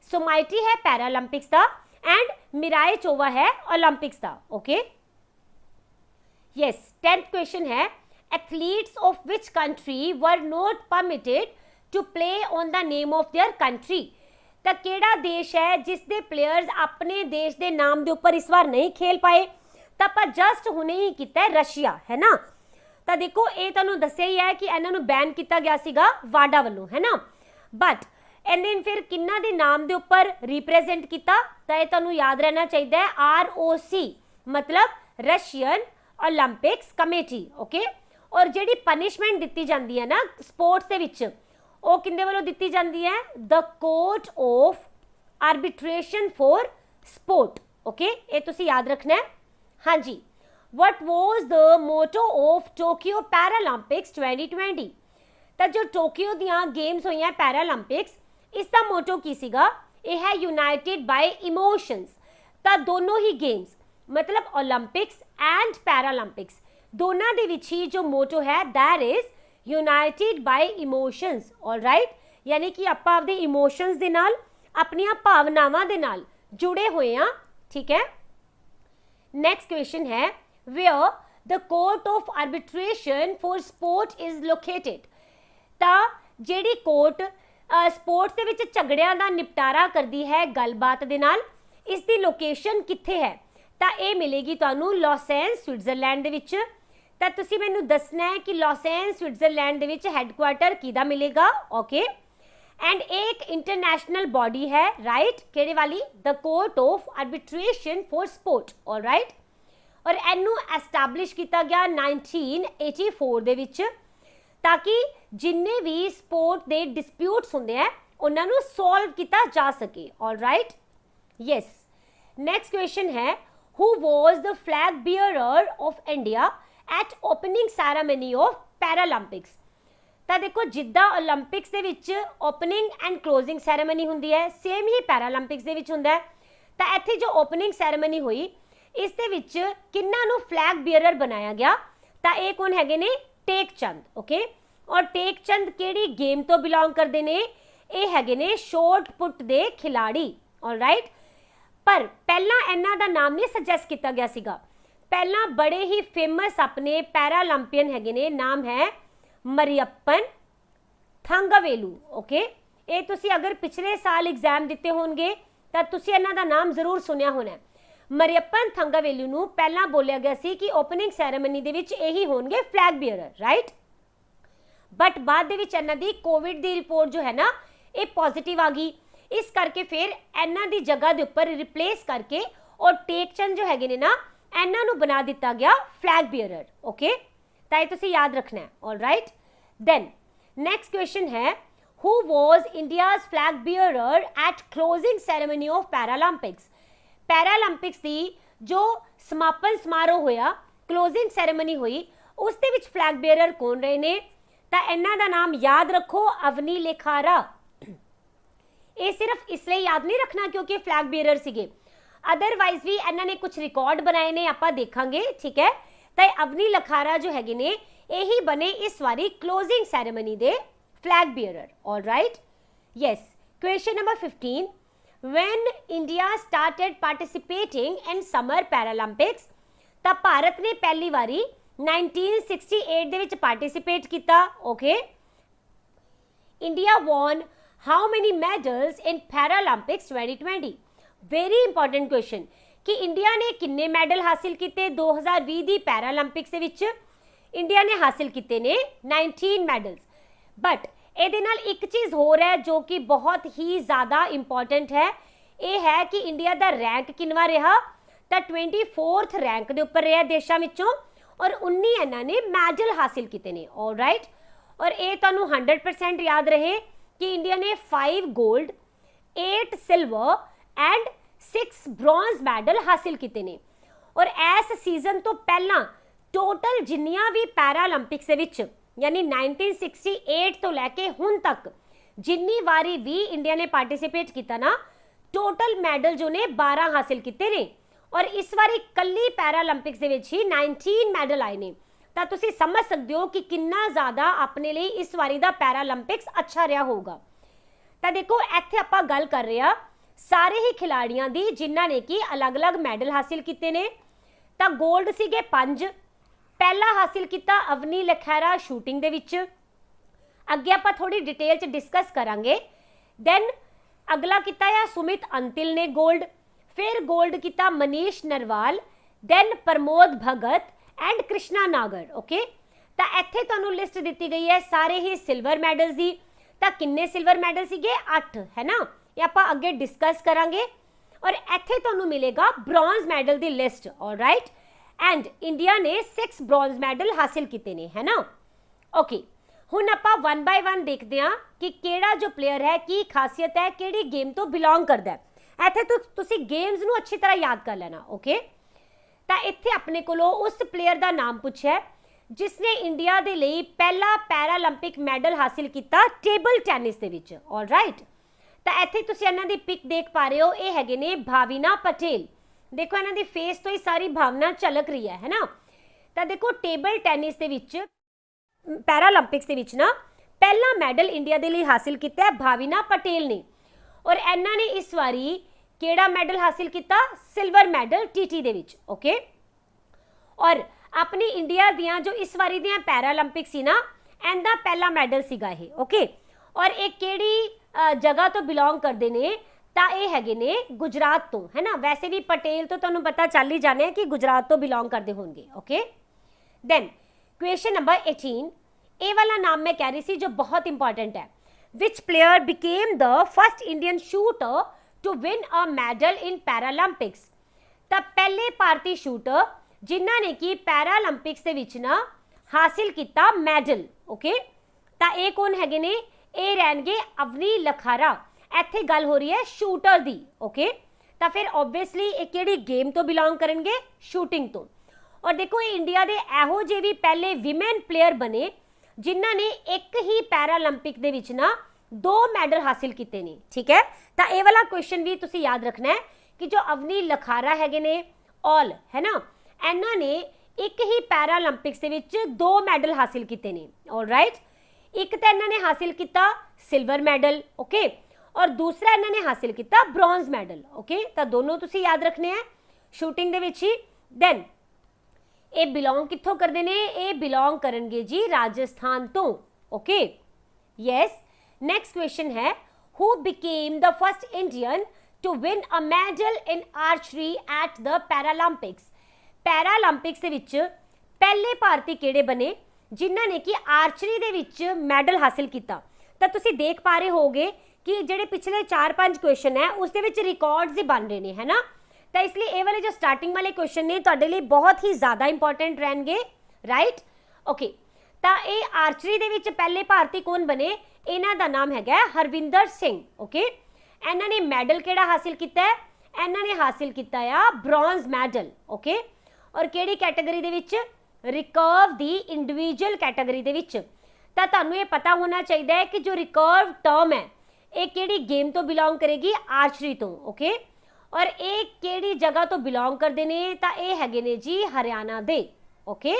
सोमाइटी है पैरालंपिक्स का एंड मिराए टोवा है ओलंपिक्स का। ओके, यस, 10th क्वेश्चन है, athletes of which country were not permitted to play on the name of their country. तो केड़ा देश है जिस दे प्लेयर्स अपने देश के नाम के उपर इस बार नहीं खेल पाए, तो आप जस्ट हुणे ही किया है रशिया, है ना। तो देखो ये तुहानू दस्सिया ही है कि इन्हों बैन किया गया सीगा वाडा वालों, है ना। बट एंड फिर किन्ना दे नाम के उपर रिप्रेजेंट किया, तो ये तुहानू याद रहना चाहिए है ROC, मतलब रशियन ओलंपिक्स कमेटी। ओके, और जिहड़ी पनिशमेंट दी जाती है ना स्पोर्ट्स दे विच, वो किंदे वालों दी जाती है, the court of arbitration for sport. Okay, ये तुसी याद रखना है। हाँ जी, what was the motto of Tokyo Paralympics 2020। तो जो टोक्यो दियां गेम्स हुई हैं पैरालंपिक्स, इसका मोटो की सीगा, यह है यूनाइटेड बाय इमोशंस। तो दोनों ही गेम्स मतलब ओलंपिक्स एंड पैरालंपिक्स दोनों दे विच ही जो मोटो है that is United bye emotions. All right, यानी कि आप आपदे इमोशंस दे नाल अपनियां भावनावां दे नाल जुड़े हुए हैं। ठीक है, नेक्स्ट क्वेश्चन है where the court of arbitration for sport is located. तो जिहड़ी कोर्ट स्पोर्ट्स दे विच झगड़ियां दा निपटारा करदी है गलबात दे नाल, इसकी लोकेशन कित्थे है, तो ये मिलेगी तुहानू लॉसेन स्विट्जरलैंड दे विच। तो तुसी मैनू दसना है कि लॉसेन स्विट्जरलैंड दे विच हैडक्वार्टर किहदा मिलेगा। ओके, एंड एक इंटरनेशनल बॉडी है, राइट, किहड़े वाली, the court of arbitration for sport. All right, और इनू एस्टैबलिश किया गया 1984 दे विच, ताकि जिन्ने भी स्पोर्ट दे डिस्प्यूट्स होंदे हैं उन्होंने सॉल्व किया जा सके। All right, yes. Next question है who was the flag bearer of India at opening ceremony of Paralympics. तो देखो जिद्दां ओलंपिक्स दे विच ओपनिंग एंड क्लोजिंग सैरेमनी हुंदी है, सेम ही पैरालंपिक्स दे विच हुंदा है। तो इत्थे जो ओपनिंग सैरेमनी हुई इस दे विच किन्ना नू फ्लैग बियरर बनाया गया, तो ये कौन हैगे ने, टेक चंद। ओके, और टेक चंद केड़ी गेम तो बिलोंग करते हैं, ये हैगे ने शॉर्ट पुट दे खिलाड़ी। ऑल राइट, पर पहला इन्हां दा नाम नहीं सजैस्ट किया गया सीगा, पहला बड़े ही फेमस अपने पैरालंपियन हैगे ने, नाम है मरियप्पन थंगावेलू। ओके, ये तुसी अगर पिछले साल एग्जाम दिते होंगे तो तुसी इन्हां दा नाम जरूर सुनिया होना है। मरियप्पन थंगावेलू नू पहला बोलिया गया सी कि ओपनिंग सैरेमनी दे विच यही होंगे फ्लैग बियरर, राइट। बट बाद दे विच इन्हां दी कोविड दी रिपोर्ट जो है ना ये पॉजिटिव आ गई, इस करके फिर इन्हां दी जगह दे उपर रिप्लेस करके और टेकचंद जो हैगे ने ना इन्हां नू बना दिता गया फ्लैग बियरर। ओके, तो ये तुसी याद रखना है। All right, then next question है who was India's flag bearer at closing ceremony of Paralympics. Paralympics की जो समापन समारोह होया, क्लोजिंग सैरेमनी हुई, उस दे विच फ्लैग बियरर कौन रहे ने, तो इन्हां दा नाम याद रखो, अवनी लेखारा। ये सिर्फ इसलिए याद नहीं रखना क्योंकि फ्लैग बियरर सीगे, अदरवाइज भी इन्होंने कुछ रिकॉर्ड बनाए ने, आप देखांगे। ठीक है, तो अवनी लखारा जो हैगे ने यही बने इस वारी closing ceremony they flag bearer. All right, yes. Question number 15, when India started participating in summer Paralympics. तो भारत ने पहली बारी 1968 दे विच पार्टिसिपेट किया। Okay, India won how many medals in Paralympics 2020। Very important question कि इंडिया ने किन्ने मेडल हासिल किए 2020 दी पैरालंपिक्स दे विच। इंडिया ने हासिल किए ने 19 मेडल्स। बट ਇਹਦੇ ਨਾਲ एक चीज़ होर है जो कि बहुत ही ज़्यादा इंपॉर्टेंट है, ये है कि इंडिया का रैंक किनवा रहा, तो 24th रैंक के उपर रहा देशों विचों, और 19 इन्होंने मैडल हासिल किए हैं। ऑल राइट, और ये तुहानू 100% याद रहे कि इंडिया ने 5 gold 8 silver and 6 bronze medal हासिल किए हैं। और इस सीजन तो पहला टोटल जिन्नियां भी पैरालंपिक्स विच यानी 1968 तो लैके हुण तक जिन्नी वारी भी इंडिया ने पार्टिसिपेट किया ना, टोटल मैडल जो ने 12 हासिल किए ने, और इस बारी कल्ली पैरालंपिक्स दे विच ही 19 मैडल आए ने। तो तुसी समझ सकते हो कि कितना ज़्यादा अपने लिए इस बारी दा पैरालंपिक्स अच्छा रहा होगा। तो देखो इत्थे आपां गल कर रहे हैं सारे ही खिलाड़ियों की जिन्हों ने कि अलग अलग मैडल हासिल किए ने। तो गोल्ड सीगे 5, पहला हासिल किया अवनी लखैरा शूटिंग दे विच। अगे आप थोड़ी डिटेल च डिस्कस करांगे। दैन अगला किया सुमित अंतिल ने गोल्ड, फिर गोल्ड किया Manish Narwal, then Pramod Bhagat and Krishna Nagar. Okay, तो इत्थे तुहानूं लिस्ट दी गई है सारे ही सिल्वर मैडल्स की। तो किन्ने सिल्वर मैडल सीगे? 8 है ना, ये आप अगे डिस्कस करांगे। और इत्थे तुहानूं मिलेगा ब्रॉन्ज मैडल की लिस्ट। ऑलराइट, एंड इंडिया ने 6 ब्रॉन्ज मैडल हासिल किए ने, है ना। ओके, हुण आपां 1 बाय 1 देखते हैं कि केड़ा जो प्लेयर है की खासियत है, केड़ी गेम तो बिलोंग करता है। इत्थे तुसीं गेम्स नूं अच्छी तरह याद कर लेना। ओके, तो इत्थे अपने कोलों उस प्लेयर का नाम पूछा जिसने इंडिया के लिए पहला पैरालंपिक मैडल हासिल किया टेबल टैनिस दे विच। ऑलराइट, तो इत्थे तुसीं इन्हां दी पिक देख पा रहे हो, ये हैगे ने भाविना पटेल। देखो इन्हां दी फेस तो ही सारी भावना झलक रही है ना। तो देखो टेबल टैनिस दे विच पैरालंपिक्स दे विच ना पहला मैडल इंडिया के लिए हासिल किया है भाविना पटेल ने। और इन्हां ने इस वारी केड़ा मैडल हासिल किया? सिल्वर मैडल टीटी दे विच। ओके, और अपनी इंडिया दियां जो इस वारी दियां पैरालंपिक्स सी ना, इनका पहला मैडल सीगा ये। ओके, और एक केड़ी जगह तो बिलोंग करते हैं? तो ये हैगे ने गुजरात तो, है ना। वैसे भी पटेल तो तुहानूं पता चल ही जाने कि गुजरात तो बिलोंग करते होंगे। ओके, देन क्वेश्चन नंबर 18, ये वाला नाम मैं कह रही थी जो बहुत इंपॉर्टेंट है। Which player became the first Indian shooter to win a medal in Paralympics? तो पहले भारतीय शूटर जिन्हों ने कि पैरालंपिक्स के विच ना हासिल किया मैडल। ओके, तो ये कौन हैगे ने? ये रहनगे अवनी लखारा। इत्थे गल हो रही है शूटर दी। ओके, तो फिर ओबवियसली ये केड़ी गेम तो बिलोंग करेंगे? शूटिंग तो। और देखो ये इंडिया के एहो जे भी पहले विमेन प्लेयर बने जिन्हों ने एक ही पैरालंपिक दे विच ना 2 मैडल हासिल किए ने। ठीक है, तो ये वाला क्वेश्चन भी तुसी याद रखना है कि जो अवनी लखारा हैगे ने ऑल, है ना, इन्हों ने एक ही पैरालंपिक्स दे विच 2 मैडल हासिल किए ने। ऑलराइट, एक तो इन्होंने हासिल किया सिल्वर मैडल। ओके, और दूसरा इन्होंने हासिल किया ब्रॉन्ज मैडल। ओके, तो दोनों तुसी याद रखने हैं शूटिंग दे विच ही। दैन ये बिलोंग कित्थों करते हैं? ये बिलोंग करेंगे जी राजस्थान तो। Okay, yes. नेक्स्ट क्वेश्चन है, who became the first Indian to win a medal in archery at the Paralympics? Paralympics दे विच पहले भारतीय केड़े बने जिन्हों ने कि आर्चरी दे विच मैडल हासिल किया? तो तुसी देख पा रहे होगे कि जेडे पिछले 4-5 क्वेश्चन है उसके विच रिकॉर्ड्स ही बन रहे हैं, है ना। तो इसलिए ये वाले जो स्टार्टिंग वाले क्वेश्चन ने तुहाडे लिए बहुत ही ज़्यादा इंपॉर्टेंट रहेंगे। राइट, ओके, तो ये आर्चरी दे विच पहले भारतीय कौन बने? इन्हां दा नाम है हरविंदर सिंह। ओके, इन्हां ने मैडल केड़ा हासिल किया है? इन्हां ने हासिल किया है ब्रॉन्ज मैडल। ओके, और केड़ी कैटेगरी दे विच? रिकर्व दी इंडिविजुअल कैटेगरी दे विच। तो तुहानूं ये पता होना चाहिए है कि जो रिकर्व टर्म है ये केड़ी गेम तो बिलोंग करेगी? आर्चरी तो। ओके, और एक केड़ी जगह तो बिलोंग करते हैं? तो ये हैगे ने जी हरियाणा दे। Okay,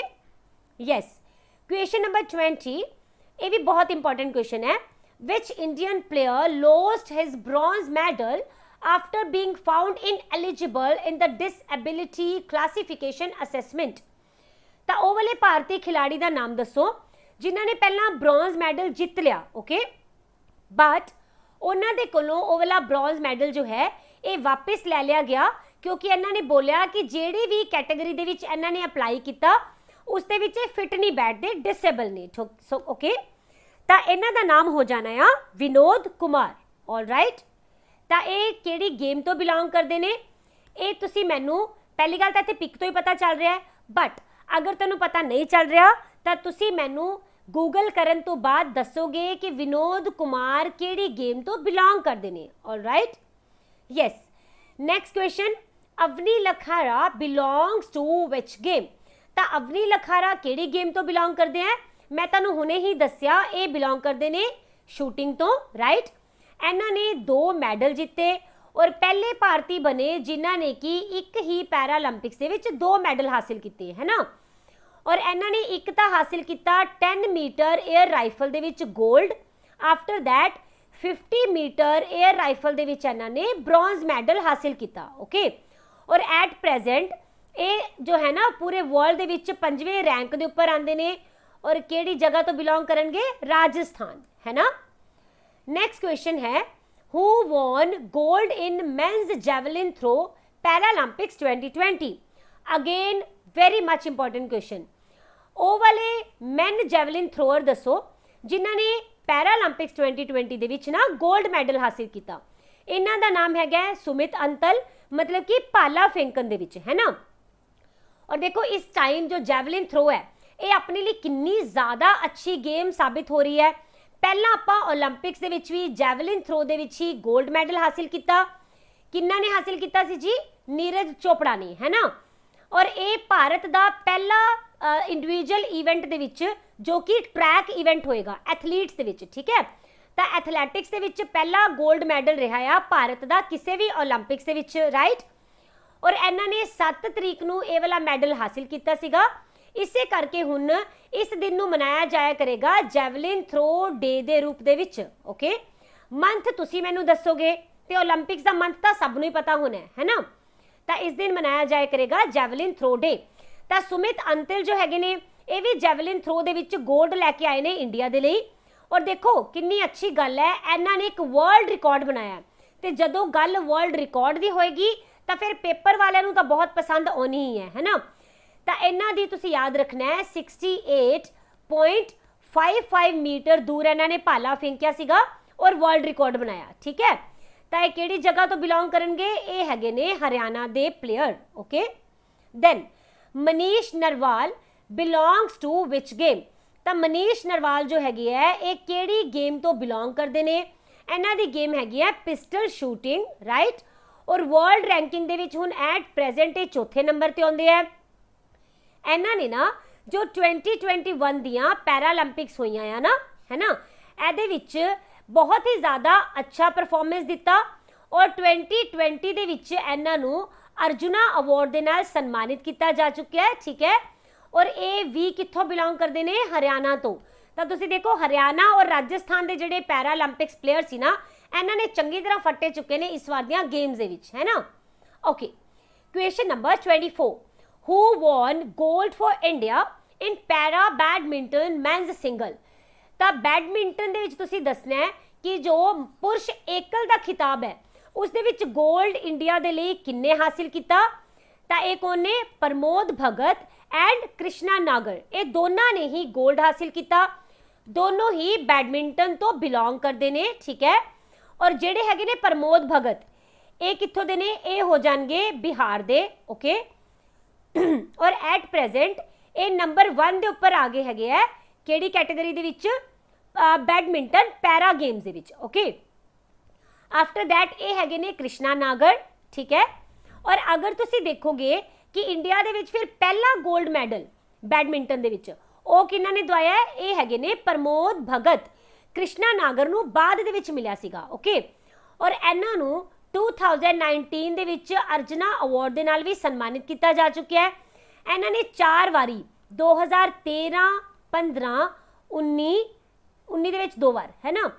yes. क्वेश्चन नंबर 20, ये भी बहुत इंपॉर्टेंट क्वेश्चन है। Which Indian player lost his bronze medal after being found ineligible in the disability classification assessment? तो वो वाले भारतीय खिलाड़ी का नाम दसो जिन्होंने पहला ब्रॉन्ज मैडल जीत लिया। ओके, बट उन्होंने कोलों वो वाला ब्रॉन्ज मैडल जो है ये वापस ले लिया गया क्योंकि इन्होंने बोलिया कि जेड़ी भी कैटेगरी दे विच इन्होंने अप्लाई किया उस दे विच फिट नहीं बैठते, डिसेबल ने। ओके, तो इन्हां दा नाम हो जाना है विनोद कुमार। ऑलराइट, तो ये केड़ी गेम तो बिलोंग करते हैं? ये तुसी मैनू पहली गल तो इत्थे पिक तो ही पता चल रहा है, बट अगर तुहानूं पता नहीं चल रहा तो तुसी मैनू गूगल करन तो बाद दसोगे कि विनोद कुमार केड़ी गेम तो बिलोंग करते हैं। Alright, yes. Next question, Avani Lekhara belongs to which game? तो अवनी लखारा केड़ी गेम तो बिलोंग करते हैं? मैं तुहानूं हुणे ही दस्या ये बिलोंग करते हैं शूटिंग तो। राइट, इन्हां ने 2 मैडल जीते और पहले भारतीय बने जिन्हां ने कि एक ही पैरालंपिक्स दे विच 2 मैडल हासिल किए, है ना। और इन्हां ने एक तो हासिल किया 10 मीटर एयर राइफल दे विच gold. After that 50 metre air rifle दे विच इन्हां ने ब्रॉन्ज मैडल हासिल किया। ओके, और एट प्रेजेंट ये जो है ना पूरे वर्ल्ड ਦੇ ਵਿੱਚ 5वें रैंक ਦੇ ਉੱਪਰ ਆਉਂਦੇ ਨੇ और ਕਿਹੜੀ ਜਗ੍ਹਾ ਤੋਂ ਬਿਲੋਂਗ ਕਰਨਗੇ ਰਾਜਸਥਾਨ है ना। नेक्स्ट क्वेश्चन है who won gold in men's javelin throw Paralympics 2020 again very much important question। ਉਹ ਵਾਲੇ men javelin thrower ਦੱਸੋ ਜਿਨ੍ਹਾਂ ਨੇ ਪੈਰਾਲੰਪਿਕਸ 2020 ਦੇ ਵਿੱਚ ਨਾ 골ਡ ਮੈਡਲ ਹਾਸਿਲ ਕੀਤਾ। ਇਹਨਾਂ ਦਾ ਨਾਮ ਹੈਗਾ ਸੁਮਿਤ ਅੰਤਲ, मतलब कि ਭਾਲਾ ਫੇਂਕਣ ਦੇ ਵਿੱਚ है ना। और देखो इस टाइम जो जैवलिन थ्रो है ये अपने लिए कितनी ज़्यादा अच्छी गेम साबित हो रही है। पहला आपां ओलंपिक्स दे विच भी जैवलिन थ्रो दे विच ही गोल्ड मैडल हासिल किया। किन्ना ने हासिल किया सी जी? नीरज चोपड़ा ने है ना। और ये भारत का पहला इंडिविजुअल इवेंट दे विच जो कि ट्रैक इवेंट होएगा एथलीट्स दे विच, ठीक है। तो एथलैटिक्स दे विच पहला गोल्ड मैडल रहा है भारत का किसी भी ओलंपिक्स दे विच, राइट। और इन्हों ने 7 तरीक को यह वाला मैडल हासिल किया सीगा। इसे करके हुण इस दिन नूं मनाया जाया करेगा जैवलिन थ्रो डे के रूप दे विच, ओके। मंथ तुसीं मैनूं दसोगे तो ओलंपिक्स का मंथ तो सब नूं ही पता होना है ना। तो इस दिन मनाया जाया करेगा जैवलिन थ्रो डे। तो सुमित अंतिल जो हैगे ने ये भी जैवलिन थ्रो दे विच गोल्ड लैके आए ने इंडिया दे लई। और देखो कितनी अच्छी गल है, इन्होंने एक वर्ल्ड रिकॉर्ड बनाया। तो जदों गल वर्ल्ड रिकॉर्ड की होएगी तो फिर पेपर वाले नूं तो बहुत पसंद आनी ही है ना। तो इन्हां दी तुसीं याद रखना है 68.55 मीटर दूर इन्होंने भाला फेंकिया सीगा और वर्ल्ड रिकॉर्ड बनाया, ठीक है। तो ये किहड़ी जगह तो बिलोंग करनगे? ये हैगे ने हरियाणा दे player, okay. Then Manish Narwal belongs to which game? तो मनीष नरवाल जो हैगी है ये किहड़ी गेम तो बिलोंग करते हैं? इन्हां दी गेम हैगी है पिस्टल शूटिंग, राइट। और वर्ल्ड रैंकिंग दे विच हुण एट प्रेजेंट ये चौथे नंबर ते आउंदे है। इन्हां ने ना जो 2021 दियां पैरालंपिक्स होईयां है ना, इहदे विच बहुत ही ज़्यादा अच्छा परफॉर्मेंस दिता। और 2020 दे विच इन्हां नूं अर्जुना अवार्ड दे नाल सन्मानित किया जा चुका है, ठीक है। और ये भी कित्थों बिलोंग करते हैं? हरियाणा तो। तो तुसीं देखो हरियाणा और राजस्थान के जिहड़े पैरालंपिक्स प्लेयर सी ना इन्होंने चंगी तरह फटे चुके हैं इस बार दियां गेम्स दे विच, है ना। Okay, question number 24 who won gold for India in para badminton men's single? तो बैडमिंटन दे विच तुसीं दसना है कि जो पुरुष एकल का खिताब है उस दे विच गोल्ड इंडिया दे लई किन्ने हासिल किया? तो एक ने प्रमोद भगत एंड कृष्णा नागर, ये दोनों ने ही गोल्ड हासिल किया। दोनों ही बैडमिंटन तो बिलोंग करते हैं, ठीक है। और जेडे हैगे ने प्रमोद भगत ये कित्थों दे ने? ये हो जाएंगे बिहार दे, ओके। और एट प्रेजेंट ये नंबर 1 के उपर आ गए हैगे है किहड़ी कैटेगरी दे विच? बैडमिंटन पैरा गेम्स दे विच, ओके। आफ्टर दैट ये हैगे ने कृष्णा नागर, ठीक है। और अगर तुसीं देखोगे कि इंडिया दे विच फिर पहला गोल्ड मैडल बैडमिंटन दे विच वो किन्हां ने दवाया है? ये हैगे ने प्रमोद भगत। कृष्णा नागर नूं बाद दे विच मिलिया सीगा, ओके। और इन्हां नूं 2019 दे विच अर्जुना अवार्ड दे नाल भी सन्मानित किया जा चुका है। इन्हां ने 4 वारी 2013, 15, 19 दे विच 2 बार, है ना,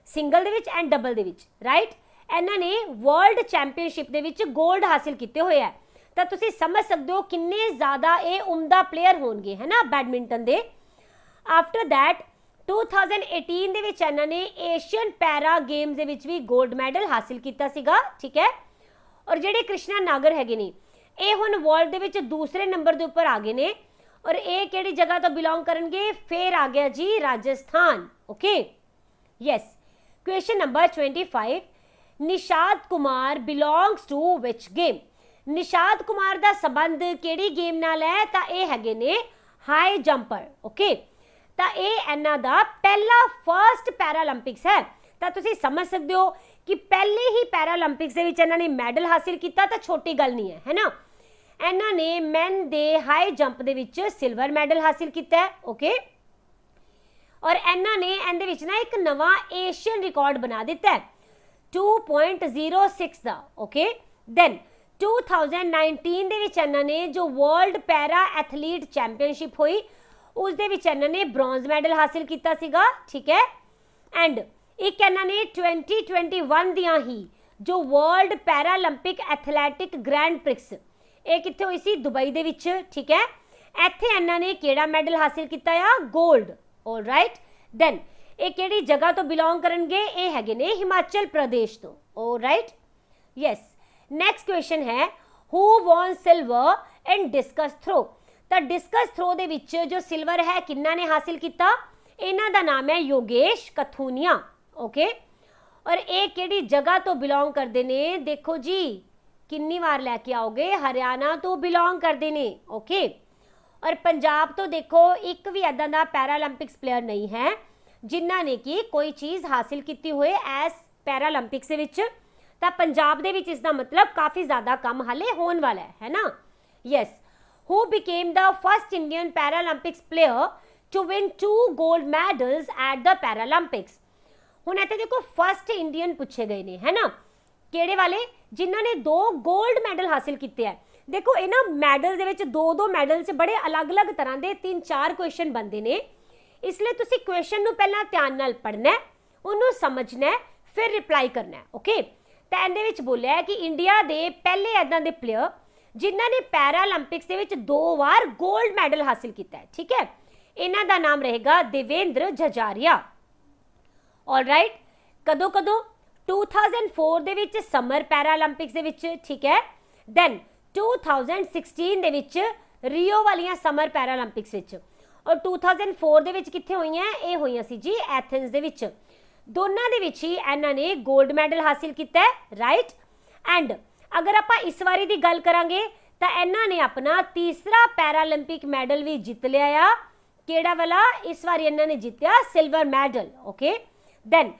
single they which and double they which, right. इन्हां ने वर्ल्ड चैंपीयनशिप दे विच गोल्ड हासिल किए हुए है। तो तुसीं समझ सकते हो किन्ने ज़्यादा ये उम्दा प्लेयर होणगे, है ना, बैडमिंटन दे। आफ्टर दैट 2018 दे विच इन्हां ने एशियन पैरा गेम्स दे विच भी गोल्ड मैडल हासिल किया सीगा, ठीक है। और जिहड़े कृष्णा नागर हैगे ने ये हुण वर्ल्ड दे विच दूसरे नंबर के उपर आ गए ने। और ये किहड़ी जगह तो बिलोंग करनगे? फिर आ गया जी Rajasthan, okay. Yes, question number 25 Nishad Kumar belongs to which game? Nishad Kumar का संबंध किहड़ी गेम नाल है? तो ये हैगे ने हाई जंपर, ओके। तो ये इन्हां दा पहला फर्स्ट पैरालंपिक्स है। तो तुसीं समझ सकते हो कि पहले ही पैरालंपिक्स दे विच इन्हां ने मैडल हासिल किया, तो छोटी गल नहीं है ना। इन्हां ने man they high jump they which silver medal हासिल किया, ओके। और इन्हां ने इहदे विच ना एक नवा एशियन रिकॉर्ड बना दिता है 2.06 दा, ओके। देन 2019 दे विच इन्हां ने जो वर्ल्ड पैरा एथलीट चैंपीयनशिप हुई उस दे विच इन्हां ने ब्रॉन्ज मैडल हासिल किया सीगा, ठीक है। एंड एक इन्हां ने 2021 दियां ही जो world Paralympic athletic grand prix ਇਹ ਕਿੱਥੇ ਹੋਈ ਸੀ? ਦੁਬਈ ਦੇ ਵਿੱਚ, ਠੀਕ ਹੈ। ਇੱਥੇ ਇਹਨਾਂ ਨੇ ਕਿਹੜਾ ਮੈਡਲ ਹਾਸਿਲ ਕੀਤਾ ਆ? ਗੋਲਡ। All right. ਦੈਨ ਇਹ ਕਿਹੜੀ ਜਗ੍ਹਾ ਤੋਂ ਬਿਲੋਂਗ ਕਰਨਗੇ? ਇਹ ਹੈਗੇ ਨੇ ਹਿਮਾਚਲ ਪ੍ਰਦੇਸ਼ ਤੋਂ। All right, yes. Next question ਹੈ ਹੂ ਵੌਨ ਸਿਲਵਰ ਇਨ ਡਿਸਕਸ ਥਰੋ। ਤਾਂ ਡਿਸਕਸ ਥਰੋ ਦੇ ਵਿੱਚ ਜੋ ਸਿਲਵਰ ਹੈ ਕਿੰਨਾ ਨੇ ਹਾਸਿਲ ਕੀਤਾ? ਇਹਨਾਂ ਦਾ ਨਾਮ ਹੈ ਯੋਗੇਸ਼ ਕਥੂਨੀਆ। ਓਕੇ, ਔਰ ਇਹ ਕਿਹੜੀ ਜਗ੍ਹਾ ਤੋਂ ਬਿਲੋਂਗ ਕਰਦੇ ਨੇ? ਦੇਖੋ ਜੀ ਕਿੰਨੀ ਵਾਰ ਲੈ ਕੇ ਆਓਗੇ, ਹਰਿਆਣਾ ਤੋਂ ਬਿਲੋਂਗ ਕਰਦੇ ਨੇ। ਓਕੇ, ਔਰ ਪੰਜਾਬ ਤੋਂ ਦੇਖੋ ਇੱਕ ਵੀ ਇੱਦਾਂ ਦਾ ਪੈਰਾਲੰਪਿਕਸ ਪਲੇਅਰ ਨਹੀਂ ਹੈ ਜਿਨ੍ਹਾਂ ਨੇ ਕਿ ਕੋਈ ਚੀਜ਼ ਹਾਸਿਲ ਕੀਤੀ ਹੋਏ ਐਸ ਪੈਰਾਲੰਪਿਕਸ ਦੇ ਵਿੱਚ। ਤਾਂ ਪੰਜਾਬ ਦੇ ਵਿੱਚ ਇਸ ਦਾ ਮਤਲਬ ਕਾਫੀ ਜ਼ਿਆਦਾ ਕੰਮ ਹਾਲੇ ਹੋਣ ਵਾਲਾ ਹੈ ਨਾ। Yes, who became the first Indian Paralympics player to win 2 gold medals at the Paralympics. ਹੁਣ ਇੱਥੇ ਦੇਖੋ ਫਸਟ ਇੰਡੀਅਨ ਪੁੱਛੇ ਗਏ ਨੇ, ਹੈ ਨਾ। ਕਿਹੜੇ ਵਾਲੇ? ਜਿਨ੍ਹਾਂ ਨੇ 2 ਗੋਲਡ ਮੈਡਲ ਹਾਸਿਲ ਕੀਤੇ ਹੈ। ਦੇਖੋ ਇਹਨਾਂ ਮੈਡਲ ਦੇ ਵਿੱਚ 2-2 ਮੈਡਲ 'ਚ ਬੜੇ ਅਲੱਗ-ਅਲੱਗ ਤਰ੍ਹਾਂ ਦੇ 3-4 ਕੁਐਸਚਨ ਬਣਦੇ ਨੇ, ਇਸ ਲਈ ਤੁਸੀਂ ਕੁਐਸਚਨ ਨੂੰ ਪਹਿਲਾਂ ਧਿਆਨ ਨਾਲ ਪੜ੍ਹਨਾ, ਉਹਨੂੰ ਸਮਝਣਾ, ਫਿਰ ਰਿਪਲਾਈ ਕਰਨਾ। ਓਕੇ, ਤਾਂ ਇਹਦੇ ਵਿੱਚ ਬੋਲਿਆ ਹੈ ਕਿ ਇੰਡੀਆ ਦੇ ਪਹਿਲੇ ਇੱਦਾਂ ਦੇ ਪਲੇਅਰ ਜਿਨ੍ਹਾਂ ਨੇ ਪੈਰਾਲੰਪਿਕਸ ਦੇ ਵਿੱਚ 2 ਵਾਰ ਗੋਲਡ ਮੈਡਲ ਹਾਸਿਲ ਕੀਤਾ ਹੈ, ਠੀਕ ਹੈ। ਇਹਨਾਂ ਦਾ ਨਾਮ ਰਹੇਗਾ ਦੇਵੇਂਦਰ ਝਝਾਰੀਆ। ਆਲ ਰਾਈਟ, ਕਦੋਂ 2004 ਦੇ ਵਿੱਚ ਸਮਰ ਪੈਰਾਲੰਪਿਕਸ ਦੇ ਵਿੱਚ, ਠੀਕ ਹੈ। ਦੈਨ 2016 ਦੇ ਵਿੱਚ ਰੀਓ ਵਾਲੀਆਂ ਸਮਰ ਪੈਰਾਲੰਪਿਕਸ ਵਿੱਚ, ਔਰ 2004 ਦੇ ਵਿੱਚ ਕਿੱਥੇ ਹੋਈਆਂ? ਇਹ ਹੋਈਆਂ ਸੀ ਜੀ ਐਥਨਸ ਦੇ ਵਿੱਚ। ਦੋਨਾਂ ਦੇ ਵਿੱਚ ਹੀ ਇਹਨਾਂ ਨੇ 골ਡ ਮੈਡਲ ਹਾਸਿਲ ਕੀਤਾ ਹੈ, ਰਾਈਟ। ਐਂਡ ਅਗਰ ਆਪਾਂ ਇਸ ਵਾਰੀ ਦੀ ਗੱਲ ਕਰਾਂਗੇ ਤਾਂ ਇਹਨਾਂ ਨੇ ਆਪਣਾ ਤੀਸਰਾ ਪੈਰਾਲੰਪਿਕ ਮੈਡਲ ਵੀ ਜਿੱਤ ਲਿਆ ਆ। ਕਿਹੜਾ ਵਾਲਾ? ਇਸ ਵਾਰੀ ਇਹਨਾਂ ਨੇ ਜਿੱਤਿਆ ਸਿਲਵਰ ਮੈਡਲ। ਓਕੇ, ਦੈਨ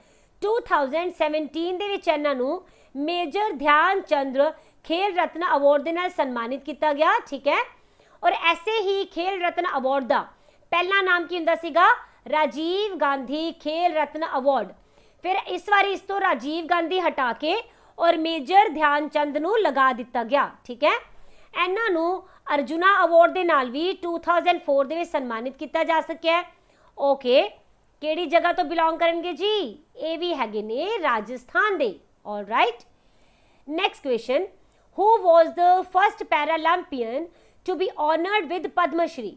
2017 ਦੇ ਵਿੱਚ ਇਹਨਾਂ ਨੂੰ ਮੇਜਰ ਧਿਆਨ ਚੰਦ ਖੇਲ ਰਤਨ ਅਵਾਰਡ ਦੇ ਨਾਲ ਸਨਮਾਨਿਤ ਕੀਤਾ ਗਿਆ, ਠੀਕ ਹੈ। ਔਰ ਐਸੇ ਹੀ ਖੇਲ ਰਤਨ ਅਵਾਰਡ ਦਾ ਪਹਿਲਾ ਨਾਮ ਕੀ ਹੁੰਦਾ ਸੀਗਾ? ਰਾਜੀਵ ਗਾਂਧੀ ਖੇਲ ਰਤਨ ਅਵਾਰਡ। ਫਿਰ ਇਸ ਵਾਰੀ ਇਸ ਤੋਂ ਰਾਜੀਵ ਗਾਂਧੀ ਹਟਾ ਕੇ ਔਰ ਮੇਜਰ ਧਿਆਨ ਚੰਦ ਨੂੰ ਲਗਾ ਦਿੱਤਾ ਗਿਆ, ਠੀਕ ਹੈ। ਇਹਨਾਂ ਨੂੰ ਅਰਜੁਨਾ ਅਵਾਰਡ ਦੇ ਨਾਲ ਵੀ 2004 ਦੇ ਵਿੱਚ ਸਨਮਾਨਿਤ ਕੀਤਾ ਜਾ ਸਕਿਆ। ਓਕੇ, ਕਿਹੜੀ ਜਗ੍ਹਾ ਤੋਂ ਬਿਲੋਂਗ ਕਰਨਗੇ ਜੀ? ਇਹ ਵੀ ਹੈਗੇ ਨੇ ਰਾਜਸਥਾਨ ਦੇ। All right, next question who was the first Paralympian to be honoured with Padma Shri.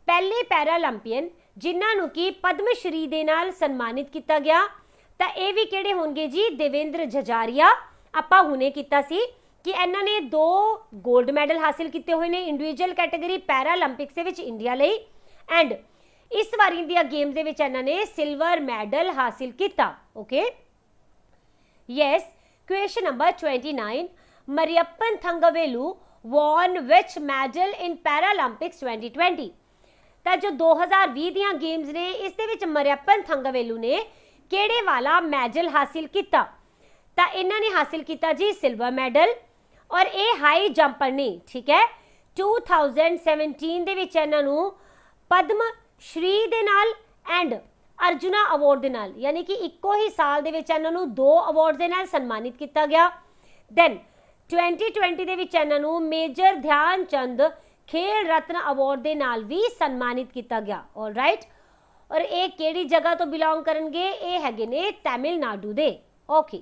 ਪਹਿਲੇ ਪੈਰਾਲੰਪੀਅਨ ਜਿਨ੍ਹਾਂ ਨੂੰ ਕਿ ਪਦਮ ਸ਼੍ਰੀ ਦੇ ਨਾਲ ਸਨਮਾਨਿਤ ਕੀਤਾ ਗਿਆ, ਤਾਂ ਇਹ ਵੀ ਕਿਹੜੇ ਹੋਣਗੇ ਜੀ? ਦੇਵੇਂਦਰ ਝਝਾਰੀਆ। ਆਪਾਂ ਹੁਣੇ ਕੀਤਾ ਸੀ ਕਿ ਇਹਨਾਂ ਨੇ 2 골ਡ ਮੈਡਲ ਹਾਸਿਲ ਕੀਤੇ ਹੋਏ ਨੇ ਇੰਡੀਵਿਜੂਅਲ ਕੈਟਾਗਰੀ ਪੈਰਾਲੰਪਿਕਸ ਦੇ ਵਿੱਚ ਇੰਡੀਆ ਲਈ, ਐਂਡ ਇਸ ਵਾਰੀ ਦੀਆਂ ਗੇਮਸ ਦੇ ਵਿੱਚ ਇਹਨਾਂ ਨੇ ਸਿਲਵਰ ਮੈਡਲ ਹਾਸਿਲ ਕੀਤਾ। Okay, yes. Question number 29 Mariyappan Thangavelu won which medal in Paralympics 2020। ਤਾਂ ਜੋ 2020 ਦੀਆਂ ਗੇਮਸ ਨੇ ਇਸ ਦੇ ਵਿੱਚ ਮਰੀਅੱਪਨ ਥੰਗਵੇਲੂ ਨੇ ਕਿਹੜੇ ਵਾਲਾ ਮੈਡਲ ਹਾਸਿਲ ਕੀਤਾ? ਤਾਂ ਇਹਨਾਂ ਨੇ ਹਾਸਿਲ ਕੀਤਾ ਜੀ ਸਿਲਵਰ ਮੈਡਲ, ਔਰ ਇਹ ਹਾਈ ਜੰਪਰ ਨੇ, ਠੀਕ ਹੈ। 2017 ਦੇ ਵਿੱਚ ਇਹਨਾਂ ਨੂੰ ਪਦਮ ਸ਼੍ਰੀ ਦੇ ਨਾਲ ਐਂਡ ਅਰਜੁਨਾ ਅਵਾਰਡ ਦੇ ਨਾਲ, ਯਾਨੀ ਕਿ ਇੱਕੋ ਹੀ ਸਾਲ ਦੇ ਵਿੱਚ ਇਹਨਾਂ ਨੂੰ 2 ਅਵਾਰਡ ਦੇ ਨਾਲ ਸਨਮਾਨਿਤ ਕੀਤਾ ਗਿਆ। ਦੈਨ 2020 ਦੇ ਵਿੱਚ ਇਹਨਾਂ ਨੂੰ ਮੇਜਰ ਧਿਆਨ ਚੰਦ ਖੇਲ ਰਤਨ ਅਵਾਰਡ ਦੇ ਨਾਲ ਵੀ ਸਨਮਾਨਿਤ ਕੀਤਾ ਗਿਆ। ਆਲ ਰਾਈਟ, ਔਰ ਇਹ ਕਿਹੜੀ ਜਗ੍ਹਾ ਤੋਂ ਬਿਲੋਂਗ ਕਰਨਗੇ? ਇਹ ਹੈਗੇ ਨੇ ਤਾਮਿਲਨਾਡੂ ਦੇ। ਓਕੇ,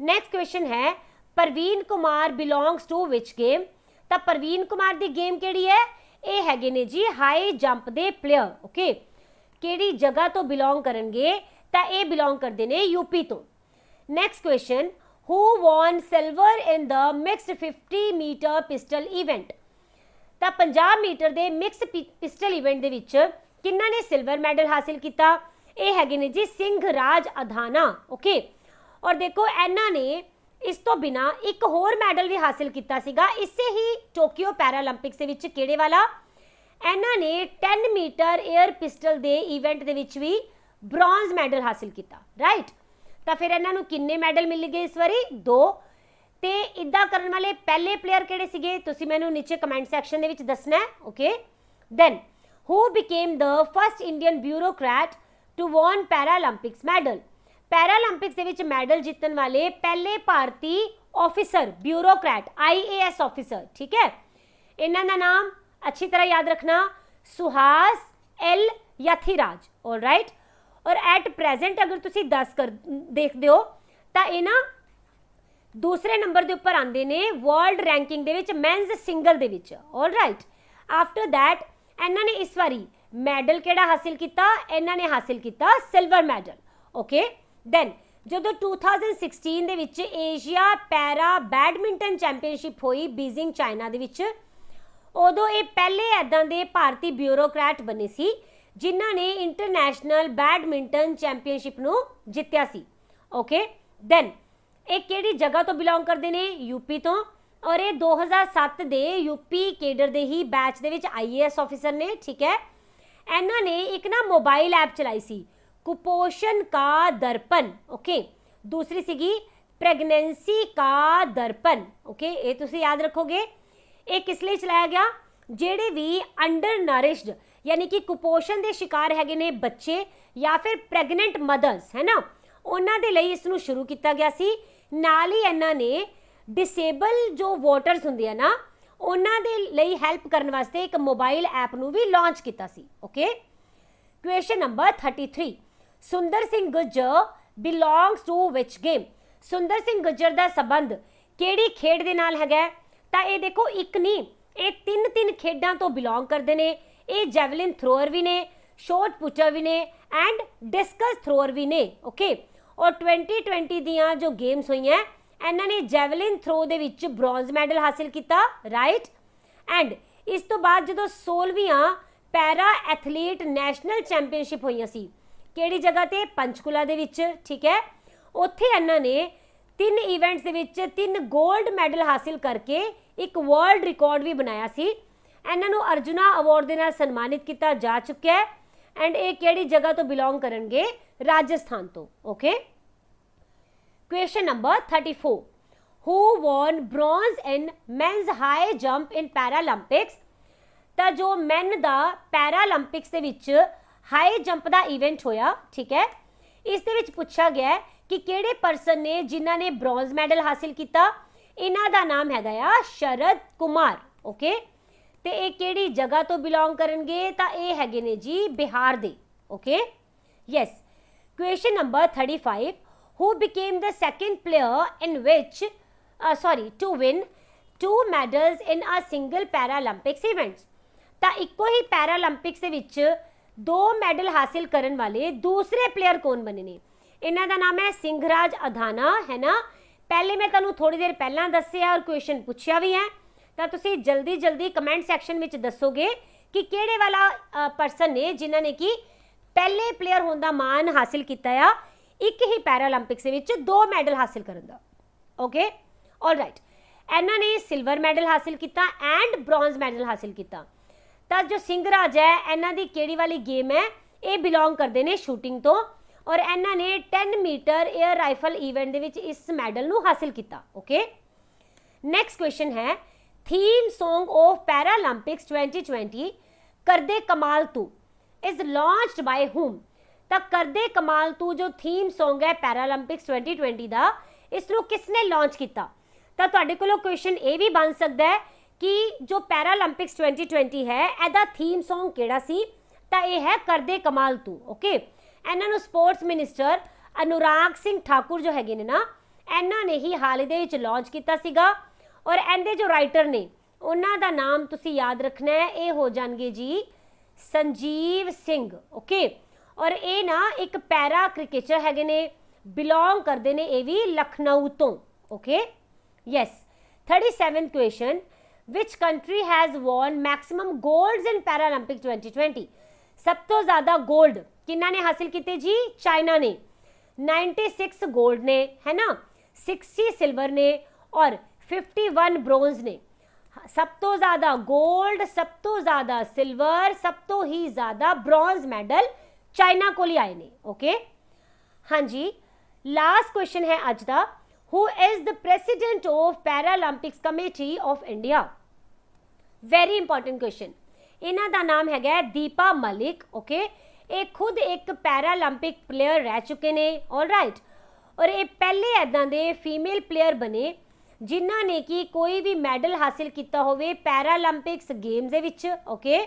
ਨੈਕਸਟ ਕੁਐਸਚਨ ਹੈ Praveen Kumar belongs to which game. ਤਾਂ ਪ੍ਰਵੀਨ ਕੁਮਾਰ ਦੀ ਗੇਮ ਕਿਹੜੀ ਹੈ? ਇਹ ਹੈਗੇ ਨੇ ਜੀ ਹਾਈ ਜੰਪ ਦੇ ਪਲੇਅਰ। ਓਕੇ, ਕਿਹੜੀ ਜਗ੍ਹਾ ਤੋਂ ਬਿਲੋਂਗ ਕਰਨਗੇ? ਤਾਂ ਇਹ ਬਿਲੋਂਗ ਕਰਦੇ ਨੇ ਯੂਪੀ ਤੋਂ। ਨੈਕਸਟ ਕੁਐਸਚਨ ਹੂ ਵੌਨ ਸਿਲਵਰ ਇਨ ਦ ਮਿਕਸਡ 50 ਮੀਟਰ ਪਿਸਟਲ ਇਵੈਂਟ। ਤਾਂ 50 ਮੀਟਰ ਦੇ ਮਿਕਸ ਪਿਸਟਲ ਇਵੈਂਟ ਦੇ ਵਿੱਚ ਕਿੰਨਾ ਨੇ ਸਿਲਵਰ ਮੈਡਲ ਹਾਸਿਲ ਕੀਤਾ? ਇਹ ਹੈਗੇ ਨੇ ਜੀ ਸਿੰਘ ਰਾਜ ਅਧਾਨਾ। ਓਕੇ, ਔਰ ਦੇਖੋ ਇਹਨਾਂ ਨੇ ਇਸ ਤੋਂ ਬਿਨਾ ਇੱਕ ਹੋਰ ਮੈਡਲ ਵੀ ਹਾਸਿਲ ਕੀਤਾ ਸੀਗਾ ਇਸੇ ਹੀ ਟੋਕੀਓ ਪੈਰਾਲੰਪਿਕਸ ਦੇ ਵਿੱਚ। ਕਿਹੜੇ ਵਾਲਾ? ਇਹਨਾਂ ਨੇ 10 ਮੀਟਰ 에ਅਰ ਪਿਸਟਲ ਦੇ ਇਵੈਂਟ ਦੇ ਵਿੱਚ ਵੀ ਬ੍ਰੌਂਜ਼ ਮੈਡਲ ਹਾਸਿਲ ਕੀਤਾ, ਰਾਈਟ। ਤਾਂ ਫਿਰ ਇਹਨਾਂ ਨੂੰ ਕਿੰਨੇ ਮੈਡਲ ਮਿਲ ਗਏ ਇਸ ਵਾਰੀ? 2। ਤੇ ਇਦਾਂ ਕਰਨ ਵਾਲੇ ਪਹਿਲੇ ਪਲੇਅਰ ਕਿਹੜੇ ਸੀਗੇ? ਤੁਸੀਂ ਮੈਨੂੰ ਨੀਚੇ ਕਮੈਂਟ ਸੈਕਸ਼ਨ ਦੇ ਵਿੱਚ ਦੱਸਣਾ ਹੈ। Okay, then who became the first Indian bureaucrat to won Paralympics medal. Paralympics ਦੇ ਵਿੱਚ ਮੈਡਲ ਜਿੱਤਣ ਵਾਲੇ ਪਹਿਲੇ ਭਾਰਤੀ ਆਫਿਸਰ, ਬਿਊਰੋਕਰੈਟ, IAS ਆਫਿਸਰ, ਠੀਕ ਹੈ। ਇਹਨਾਂ ਦਾ ਨਾਮ ਅੱਛੀ ਤਰ੍ਹਾਂ ਯਾਦ ਰੱਖਣਾ, Suhas L Yathiraj. Alright, ਔਰ ਐਟ ਪ੍ਰੈਜ਼ੈਂਟ ਅਗਰ ਤੁਸੀਂ 10 ਦੇਖਦੇ ਹੋ ਤਾਂ ਇਹ ਨਾ दूसरे नंबर के उपर आते ने world ranking they which minus single they which. Alright, after that इन्हां ने इस बारी मैडल किहड़ा हासिल किया, इन्हां ने हासिल किया सिल्वर मैडल। ओके, दैन जदों 2016 दे विच एशिया पैरा बैडमिंटन चैंपीयनशिप हुई बीजिंग चाइना दे विच, उदों ये पहले इदां दे भारतीय ब्यूरोक्रैट बने सी जिन्हां ने इंटरनैशनल बैडमिंटन चैंपीयनशिप नूं जित्तिया सी। ओके, दैन ये किहड़ी जगह तो बिलोंग करते हैं, यूपी तो, और ये 2007 दे यूपी केडर दे ही बैच दे विच IAS ऑफिसर ने। ठीक है, इन्हां ने एक ना मोबाइल ऐप चलाई सी कुपोषण का दर्पण। ओके, दूसरी सीगी प्रेगनेंसी का दर्पण। ओके, ये तुसीं याद रखोगे। ये किस लिए चलाया गया, जेडे भी अंडर नरिश्ड यानी कि कुपोषण के शिकार हैगे ने बच्चे या फिर प्रैगनेंट मदर्स है ना, उन्हां दे लई इसनूं शुरू किया गया सी। नाल ही इन्हां ने डिसेबल जो वोटर्स हुंदे आ ना, उन्हां दे लई हैल्प करन वास्ते एक मोबाइल ऐप नूं भी लॉन्च किया सी। Okay, question number 33, Sundar Singh Gurjar belongs to which game. Sundar Singh Gurjar का संबंध किहड़ी खेड दे नाल हैगा, तो ये देखो एक नहीं, ये तीन खेडों तो बिलोंग करते हैं। ये जैवलिन थ्रोअर भी ने, शॉर्ट पुटर भी ने एंड डिस्कस थ्रोअर भी ने। ओके, और 2020 दियां जो गेम्स हुई हैं इन्हों ने जैवलिन थ्रो दे विच ब्रॉन्ज मैडल हासिल किया। राइट, एंड इस तो बाद जो 16वीं पैरा एथलीट नैशनल चैंपीयनशिप हुई सी किहड़ी जगह ते, पंचकुला दे विच। ठीक है, उत्थे इन्हां ने 3 events they which 3 gold medal हासिल करके एक वर्ल्ड रिकॉर्ड भी बनाया सी। इन्हां नूं अर्जुना अवार्ड दे नाल सन्मानित किया जा चुका है एंड ये किहड़ी जगह तो बिलोंग करनगे, राजस्थान तो। Okay, question number 34, who won bronze in men's high jump in Paralympics. तो जो मैन दा पैरालंपिक्स दे विच हाई जंप दा इवेंट होया। ठीक है, इस दे विच पूछा गया है कि किहड़े पर्सन ने जिन्हां ने ब्रॉन्ज मैडल हासिल किया, इन्हां दा नाम हैगा शरद कुमार। ओके, ते ये किहड़ी जगह तो बिलोंग करनगे, तो ये हैगे ने जी बिहार दे। Okay, yes, question number 35, who became the second player in which to win 2 medals in a single Paralympics events. तो इको ही पैरालंपिक्स दे विच 2 मैडल हासिल करने वाले दूसरे प्लेयर कौन बने ने, इन्हां दा नाम है सिंघराज अधाना है ना। पहले मैं तुहानूं थोड़ी देर पहला दस्सिया और क्वेश्चन पूछा भी है, तो तुसीं जल्दी जल्दी कमेंट सैक्शन में दसोगे कि किहड़े वाला परसन ने जिन्हां ने कि पहले प्लेयर होने का मान हासिल किया एक ही पैरालंपिक्स विच 2 मैडल हासिल करन दा। ओके, ऑलराइट, इन्हां ने सिल्वर मैडल हासिल किया एंड ब्रॉन्ज मैडल हासिल किया। तो जो सिंघराज है इन्हां दी किहड़ी वाली गेम है, ये बिलोंग करते हैं शूटिंग तो, और इन्हां ने 10 मीटर एयर राइफल इवेंट दे विच इस मैडल नूं हासिल किया। ओके, नैक्सट क्वेश्चन है, थीम सॉन्ग ऑफ पैरालंपिक्स 2020 करदे कमाल तू इज लॉन्च्ड बाय हुम। तो करदे कमाल तू जो थीम सॉन्ग है पैरालंपिक्स 2020 का, इसनूं किसने लॉन्च किया। तो तुहाडे कोलों क्वेश्चन ये भी बन सकता है कि जो पैरालंपिक्स 2020 है इहदा थीम सॉन्ग किहड़ा सी, तो यह है करदे कमाल तू। ओके, इन्हां नूं स्पोर्ट्स मिनिस्टर अनुराग सिंह ठाकुर जो हैगे ने ना, इन्हां ने ही हाल दे विच लॉन्च किया सीगा, और इहदे जो राइटर ने उन्हां दा नाम तुसीं याद रखना है, ये हो जाणगे जी संजीव सिंह। ओके, और ये ना एक पैरा क्रिकेटर हैगे ने, बिलोंग करते हैं ये भी लखनऊ तो। Okay, yes, 37th question, which country has won maximum golds in Paralympics 2020। सब तो ज़्यादा गोल्ड किन्ना ने हासिल किए जी, चाइना ने 96 गोल्ड ने है ना, 60 सिल्वर ने और 51 ब्रोंज ने। सब तो ज़्यादा गोल्ड, सब तो ज़्यादा सिल्वर, सब तो ही ज़्यादा ब्रॉन्ज मैडल चाइना को ही आए ने। ओके, हाँ जी, लास्ट क्वेश्चन है अज का, who is the president of Paralympics committee of India. Very important question, इन्हां दा नाम है दीपा मलिक। ओके, ये खुद एक पैरालंपिक प्लेयर रह चुके ने। ऑलराइट, और ये पहले इदां दे फीमेल प्लेयर बने जिन्हां ने कि कोई भी मैडल हासिल किया होवे पैरालंपिक्स गेम्स दे विच। ओके,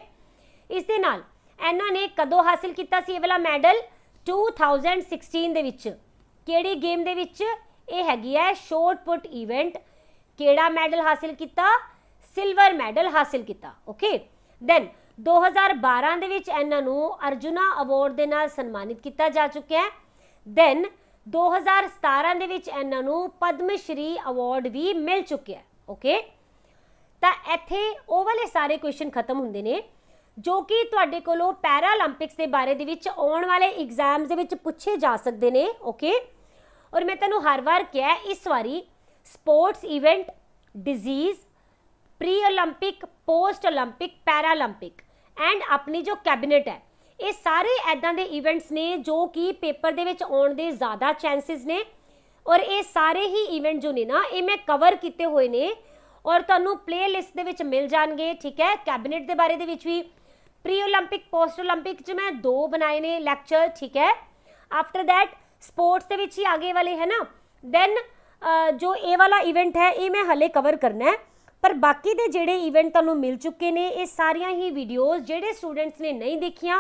इस दे नाल इन्हां ने कदों हासिल किया सी वाला मैडल, 2016 दे विच। किहड़ी गेम दे विच, ये हैगी है शॉर्ट पुट इवेंट। केड़ा मैडल हासिल किया? सिल्वर मैडल हासिल किया। ओके, दैन 2012 ਦੇ ਵਿੱਚ ਇਹਨਾਂ ਨੂੰ ਅਰਜੁਨਾ ਅਵਾਰਡ ਦੇ ਨਾਲ ਸਨਮਾਨਿਤ ਕੀਤਾ ਜਾ ਚੁੱਕਿਆ ਹੈ। ਦੈਨ 2017 ਦੇ ਵਿੱਚ ਇਹਨਾਂ ਨੂੰ ਪਦਮ ਸ਼੍ਰੀ ਅਵਾਰਡ ਵੀ ਮਿਲ ਚੁੱਕਿਆ ਹੈ। ਓਕੇ, ਤਾਂ ਇੱਥੇ ਉਹ ਵਾਲੇ ਸਾਰੇ ਕੁਐਸਚਨ ਖਤਮ ਹੁੰਦੇ ਨੇ ਜੋ ਕਿ ਤੁਹਾਡੇ ਕੋਲੋਂ ਪੈਰਾਲੰਪਿਕਸ ਦੇ ਬਾਰੇ ਦੇ ਵਿੱਚ ਆਉਣ ਵਾਲੇ ਐਗਜ਼ਾਮਸ ਦੇ ਵਿੱਚ ਪੁੱਛੇ ਜਾ ਸਕਦੇ ਨੇ। ਓਕੇ, ਔਰ ਮੈਂ ਤੁਹਾਨੂੰ ਹਰ ਵਾਰ ਕਿਹਾ ਇਸ ਵਾਰੀ sports event, diseases, pre Olympic, post Olympic, Paralympic and अपनी जो कैबिनेट है, ये सारे ऐदां दे इवेंट्स ने जो कि पेपर दे विच आउण दे ज़्यादा चांसिस ने और ये सारे ही इवेंट जो ने ना ये मैं कवर किए हुए ने और तुहानूं प्ले लिस्ट दे विच मिल जाणगे। ठीक है, कैबिनेट दे बारे दे विच भी प्री ओलंपिक, पोस्ट ओलंपिक च मैं 2 बनाए ने लैक्चर। ठीक है, आफ्टर दैट स्पोर्ट्स दे विच ही आगे वाले है ना, दैन जो ये वाला इवेंट है ये मैं हले कवर करना है। पर बाकी दे जेड़े इवेंट तुहानूं मिल चुके ने ये सारियां ही वीडियोज़ जेड़े स्टूडेंट्स ने नहीं देखियां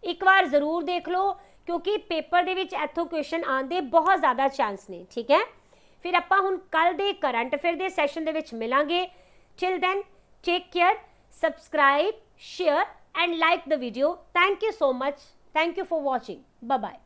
एक बार ज़रूर देख लो क्योंकि पेपर दे विच इत्थों क्वेश्चन आने दे बहुत ज़्यादा चांस ने। ठीक है, फिर आपां हुण कल दे करंट अफेयर दे सैशन दे विच मिलांगे। Till then take care, subscribe, share and like the video. Thank you so much, thank you for watching, bye bye.